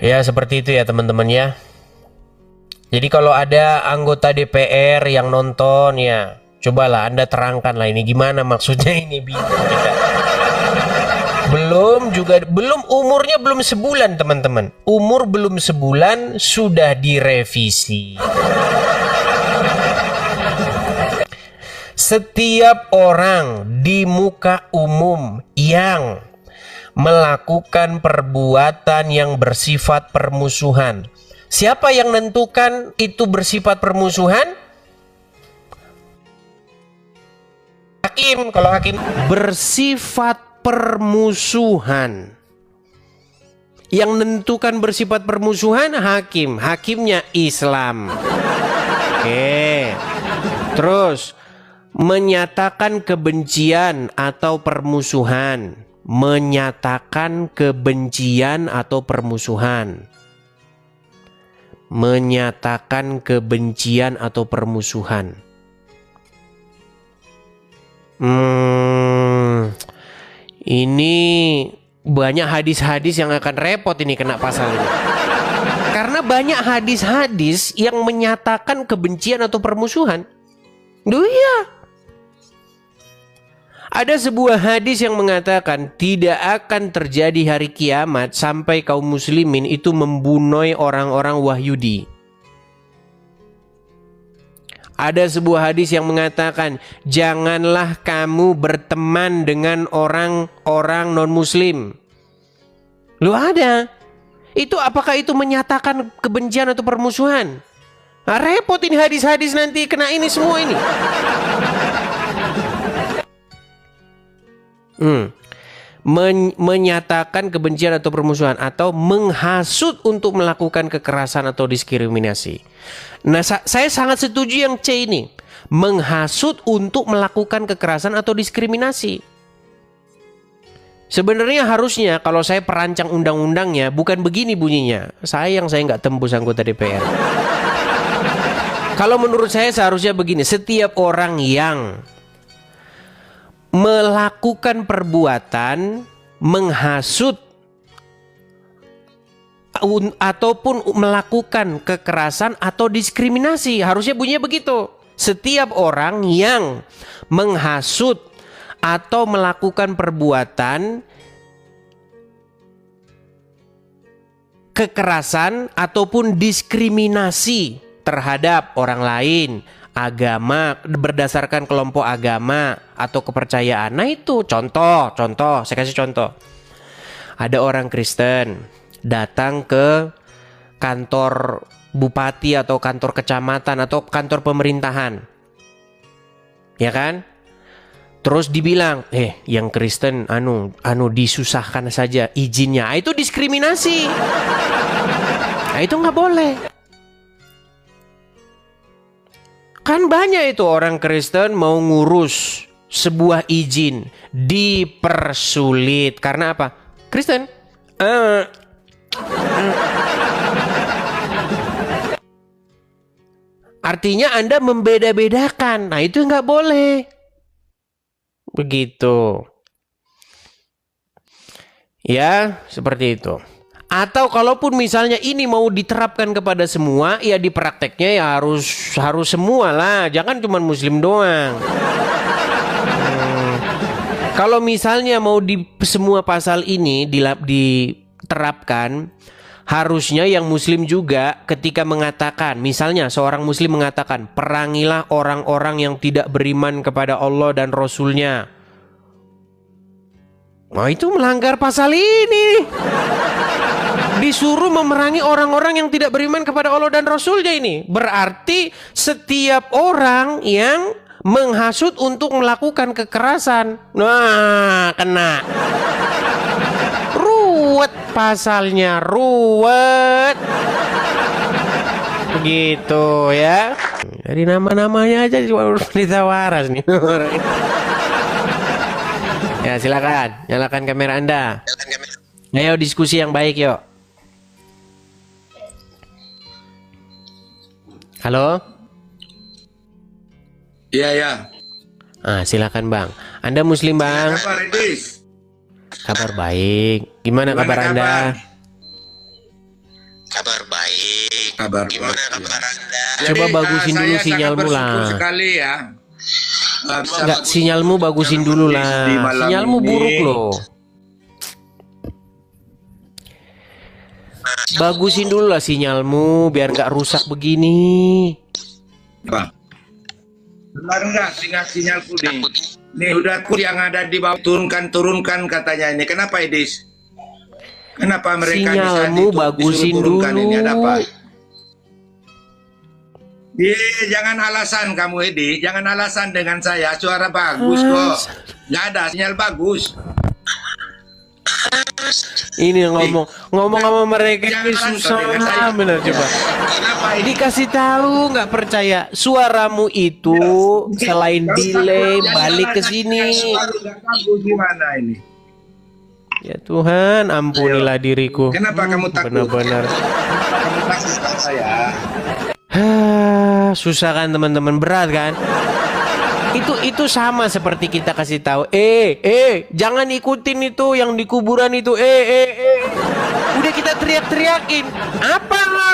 Ya, seperti itu ya teman-teman ya. Jadi kalau ada anggota DPR yang nonton ya, cobalah Anda terangkan lah ini gimana maksudnya ini, bingung kita. Belum umurnya belum sebulan teman-teman. Umur belum sebulan sudah direvisi. Setiap orang di muka umum yang melakukan perbuatan yang bersifat permusuhan. Siapa yang menentukan itu bersifat permusuhan? Hakim. Kalau hakim bersifat permusuhan. Yang menentukan bersifat permusuhan hakim. Hakimnya Islam. Oke. Terus menyatakan kebencian atau permusuhan. Menyatakan kebencian atau permusuhan. Menyatakan kebencian atau permusuhan. Ini banyak hadis-hadis yang akan repot ini kena pasal ini. Karena banyak hadis-hadis yang menyatakan kebencian atau permusuhan. Duh ya. Ada sebuah hadis yang mengatakan tidak akan terjadi hari kiamat sampai kaum muslimin itu membunuh orang-orang Wahyudi. Ada sebuah hadis yang mengatakan janganlah kamu berteman dengan orang-orang non-muslim. Lu ada. Itu apakah itu menyatakan kebencian atau permusuhan? Nah, repot ini hadis-hadis nanti kena ini semua ini. Menyatakan kebencian atau permusuhan atau menghasut untuk melakukan kekerasan atau diskriminasi. Nah, saya sangat setuju yang C ini. Menghasut untuk melakukan kekerasan atau diskriminasi. Sebenarnya harusnya kalau saya perancang undang-undangnya bukan begini bunyinya. Sayang saya nggak tembus anggota DPR. Kalau menurut saya seharusnya begini. Setiap orang yang melakukan perbuatan menghasut ataupun melakukan kekerasan atau diskriminasi, harusnya bunyinya begitu. Setiap orang yang menghasut atau melakukan perbuatan kekerasan ataupun diskriminasi terhadap orang lain, agama, berdasarkan kelompok agama atau kepercayaan. Nah itu contoh, saya kasih contoh. Ada orang Kristen datang ke kantor bupati atau kantor kecamatan atau kantor pemerintahan, ya kan? Terus dibilang, yang Kristen disusahkan saja izinnya. Itu diskriminasi. Nah, itu nggak boleh. Kan banyak itu orang Kristen mau ngurus sebuah izin dipersulit karena apa? Kristen. Artinya Anda membeda-bedakan. Nah, itu nggak boleh. Begitu. Ya, seperti itu. Atau kalaupun misalnya ini mau diterapkan kepada semua, ya di prakteknya ya harus semua lah. Jangan cuma muslim doang. Kalau misalnya mau di semua pasal ini diterapkan, harusnya yang muslim juga ketika mengatakan, misalnya seorang muslim mengatakan, perangilah orang-orang yang tidak beriman kepada Allah dan Rasulnya. Nah itu melanggar pasal ini. Disuruh memerangi orang-orang yang tidak beriman kepada Allah dan Rasulnya ini. Berarti setiap orang yang menghasut untuk melakukan kekerasan, nah kena. Ruwet pasalnya, ruwet. Begitu ya. Dari nama-namanya aja cuma wanita waras nih. Ya silakan, nyalakan kamera Anda. Ayo diskusi yang baik yuk. Halo? Iya ya. Silakan Bang. Anda muslim Bang? Kabar Edis? Kabar baik. Gimana kabar Anda? Kabar baik. Kabar Gimana baik. kabar Anda? Coba bagusin dulu sinyalmu lah. Sekali ya. Enggak, sinyalmu bagusin dulu lah. Sinyalmu buruk loh. Bagusin dulu lah sinyalmu biar gak rusak begini. Bang. Benar enggak sinyalku nih? Nih udah yang ada di bawah turunkan katanya ini. Kenapa Edis? Kenapa mereka sinyalmu bagusin dulu. Ini ada apa? Jangan alasan kamu Edi, jangan alasan dengan saya. Suara bagus kok. Nggak ada sinyal bagus. Ini ngomong sama mereka ini susah bener coba. Dikasih tahu nggak percaya. Suaramu itu selain delay balik ke sini. Gimana ini? Ya Tuhan, ampunilah diriku. Kenapa kamu takut? Benar-benar. Kamu takut sama saya? Susah kan teman-teman, berat kan? Itu sama seperti kita kasih tahu, jangan ikutin itu yang di kuburan itu, udah kita teriak-teriakin, apa lo?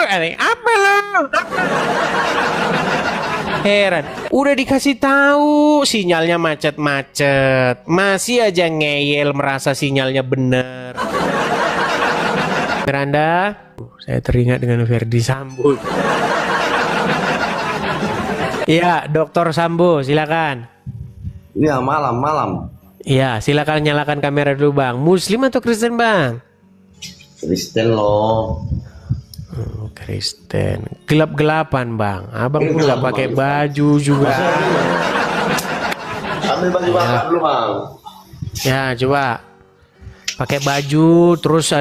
Heran, udah dikasih tahu sinyalnya macet-macet, masih aja ngeyel merasa sinyalnya bener. Miranda, saya teringat dengan Ferdi Sambo. Iya, Dokter Sambo, silakan. Iya, malam. Iya, silakan nyalakan kamera dulu, Bang. Muslim atau Kristen, Bang? Kristen loh. Kristen. Gelap-gelapan, Bang. Abang tuh nggak pakai baju juga. Ambil baju bapak dulu, Bang. Ya, coba. Pakai baju, terus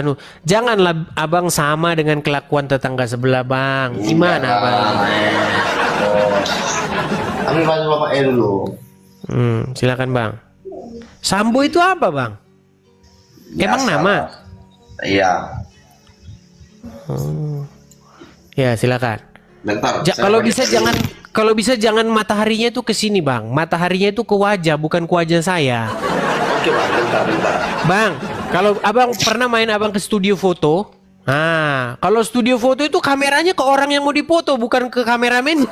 janganlah Abang sama dengan kelakuan tetangga sebelah, Bang. Gimana, Bang? Ambil baju bapak dulu. Silakan Bang. Sambo itu apa Bang? Emang nama? Iya. Ya silakan. Bentar. Kalau bisa jangan mataharinya itu ke sini Bang. Mataharinya itu ke wajah, bukan ke wajah saya. Oke Bang, bentar. Bang, kalau Abang pernah main Abang ke studio foto? Nah, kalau studio foto itu kameranya ke orang yang mau dipoto, bukan ke kameramen.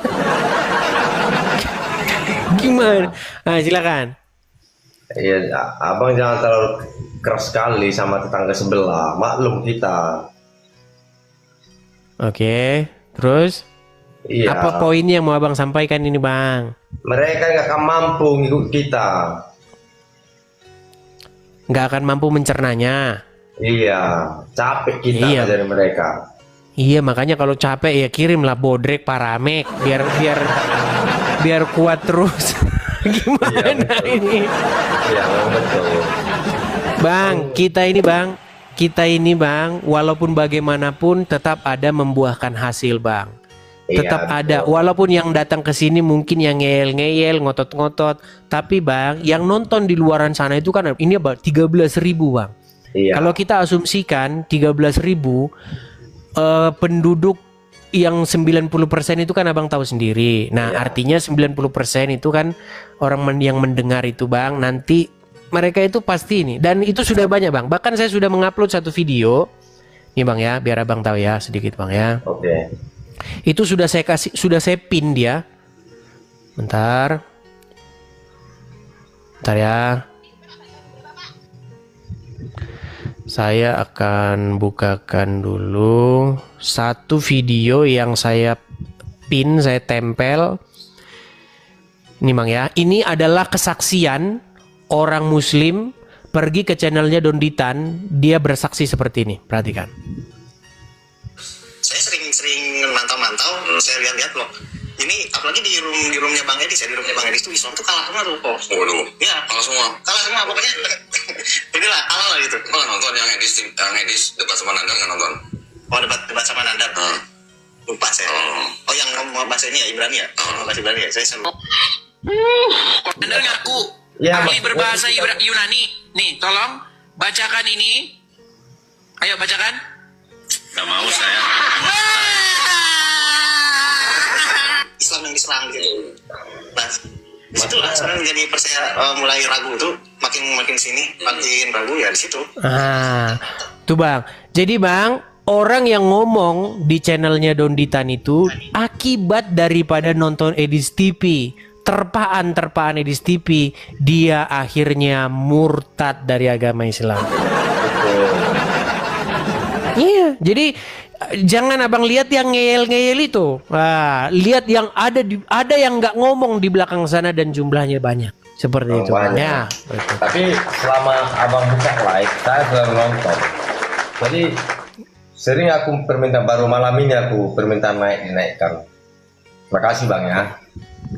Gimana? Nah, silakan. Iya, Abang jangan terlalu keras sekali sama tetangga sebelah. Maklum kita. Oke, terus Iya. apa poinnya yang mau abang sampaikan ini bang? Mereka nggak akan mampu ngikut kita. Nggak akan mampu mencernanya. Iya, capek kita Iya. dari mereka. Iya, makanya kalau capek ya kirimlah bodrek paramek biar kuat terus. Gimana betul. ini? Iya, memang betul. Kita ini bang, walaupun bagaimanapun tetap ada membuahkan hasil bang. Iya, Tetap betul. ada, walaupun yang datang ke sini mungkin yang ngeyel-ngeyel, ngotot-ngotot, tapi bang, yang nonton di luaran sana itu kan ini bang 13.000 bang. Iya. Kalau kita asumsikan 13.000 penduduk yang 90% itu kan abang tahu sendiri. Nah, Iya. artinya 90% itu kan orang yang mendengar itu bang, nanti mereka itu pasti ini. Dan itu sudah banyak bang. Bahkan saya sudah mengupload satu video. Nih bang ya, biar abang tahu ya sedikit bang ya. Oke. Itu sudah saya pin dia. Bentar. Bentar ya. Saya akan bukakan dulu satu video yang saya pin, saya tempel. Ini bang ya, ini adalah kesaksian orang muslim pergi ke channelnya Donditan, dia bersaksi seperti ini, perhatikan. Saya sering mantau-mantau, saya lihat-lihat loh. Ini apalagi di roomnya Bang Edis ya, di roomnya Bang Edis tuh Islam tuh kalah semua tuh. Oh, waduh. Ya, kalah semua pokoknya. Inilah kalah lah gitu. Malah nonton yang Edis debat sama Nandar nggak nonton? Oh, debat sama Nandar. Lupa saya. Oh, yang ngomong bahasa ini ya Ibrani ya? Bahasa Ibrani ya, saya selalu. Nandar ngaku Ya, ahli Mas. berbahasa Yunani. Nih, tolong bacakan ini. Ayo bacakan. Nggak mau saya. Islam yang diserang gitu. Nah, disitulah sebenarnya jadi percaya mulai ragu tuh makin sini makin ragu ya di situ. Ah, tuh bang. Jadi bang, orang yang ngomong di channelnya Donditan itu akibat daripada nonton Edis TV, terpaan Edis TV, dia akhirnya murtad dari agama Islam. Iya, jadi jangan abang lihat yang ngeyel-ngeyel itu. Lihat yang ada yang nggak ngomong di belakang sana dan jumlahnya banyak. Seperti itu. Banyak. Ya, betul. Tapi selama abang buka live, saya selalu nonton. Jadi sering aku permintaan, baru malam ini aku permintaan dinaikkan. Terima kasih bang ya.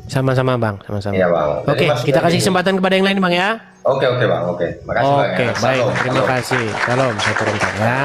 Sama-sama bang, sama-sama. Iya bang. Jadi Oke, maksudnya kita kasih gini. kesempatan kepada yang lain bang ya. Oke bang. Oke. Makasih bang Oke, ya. baik. Salam. Terima Salam. kasih. Salam, saya turunkan ya.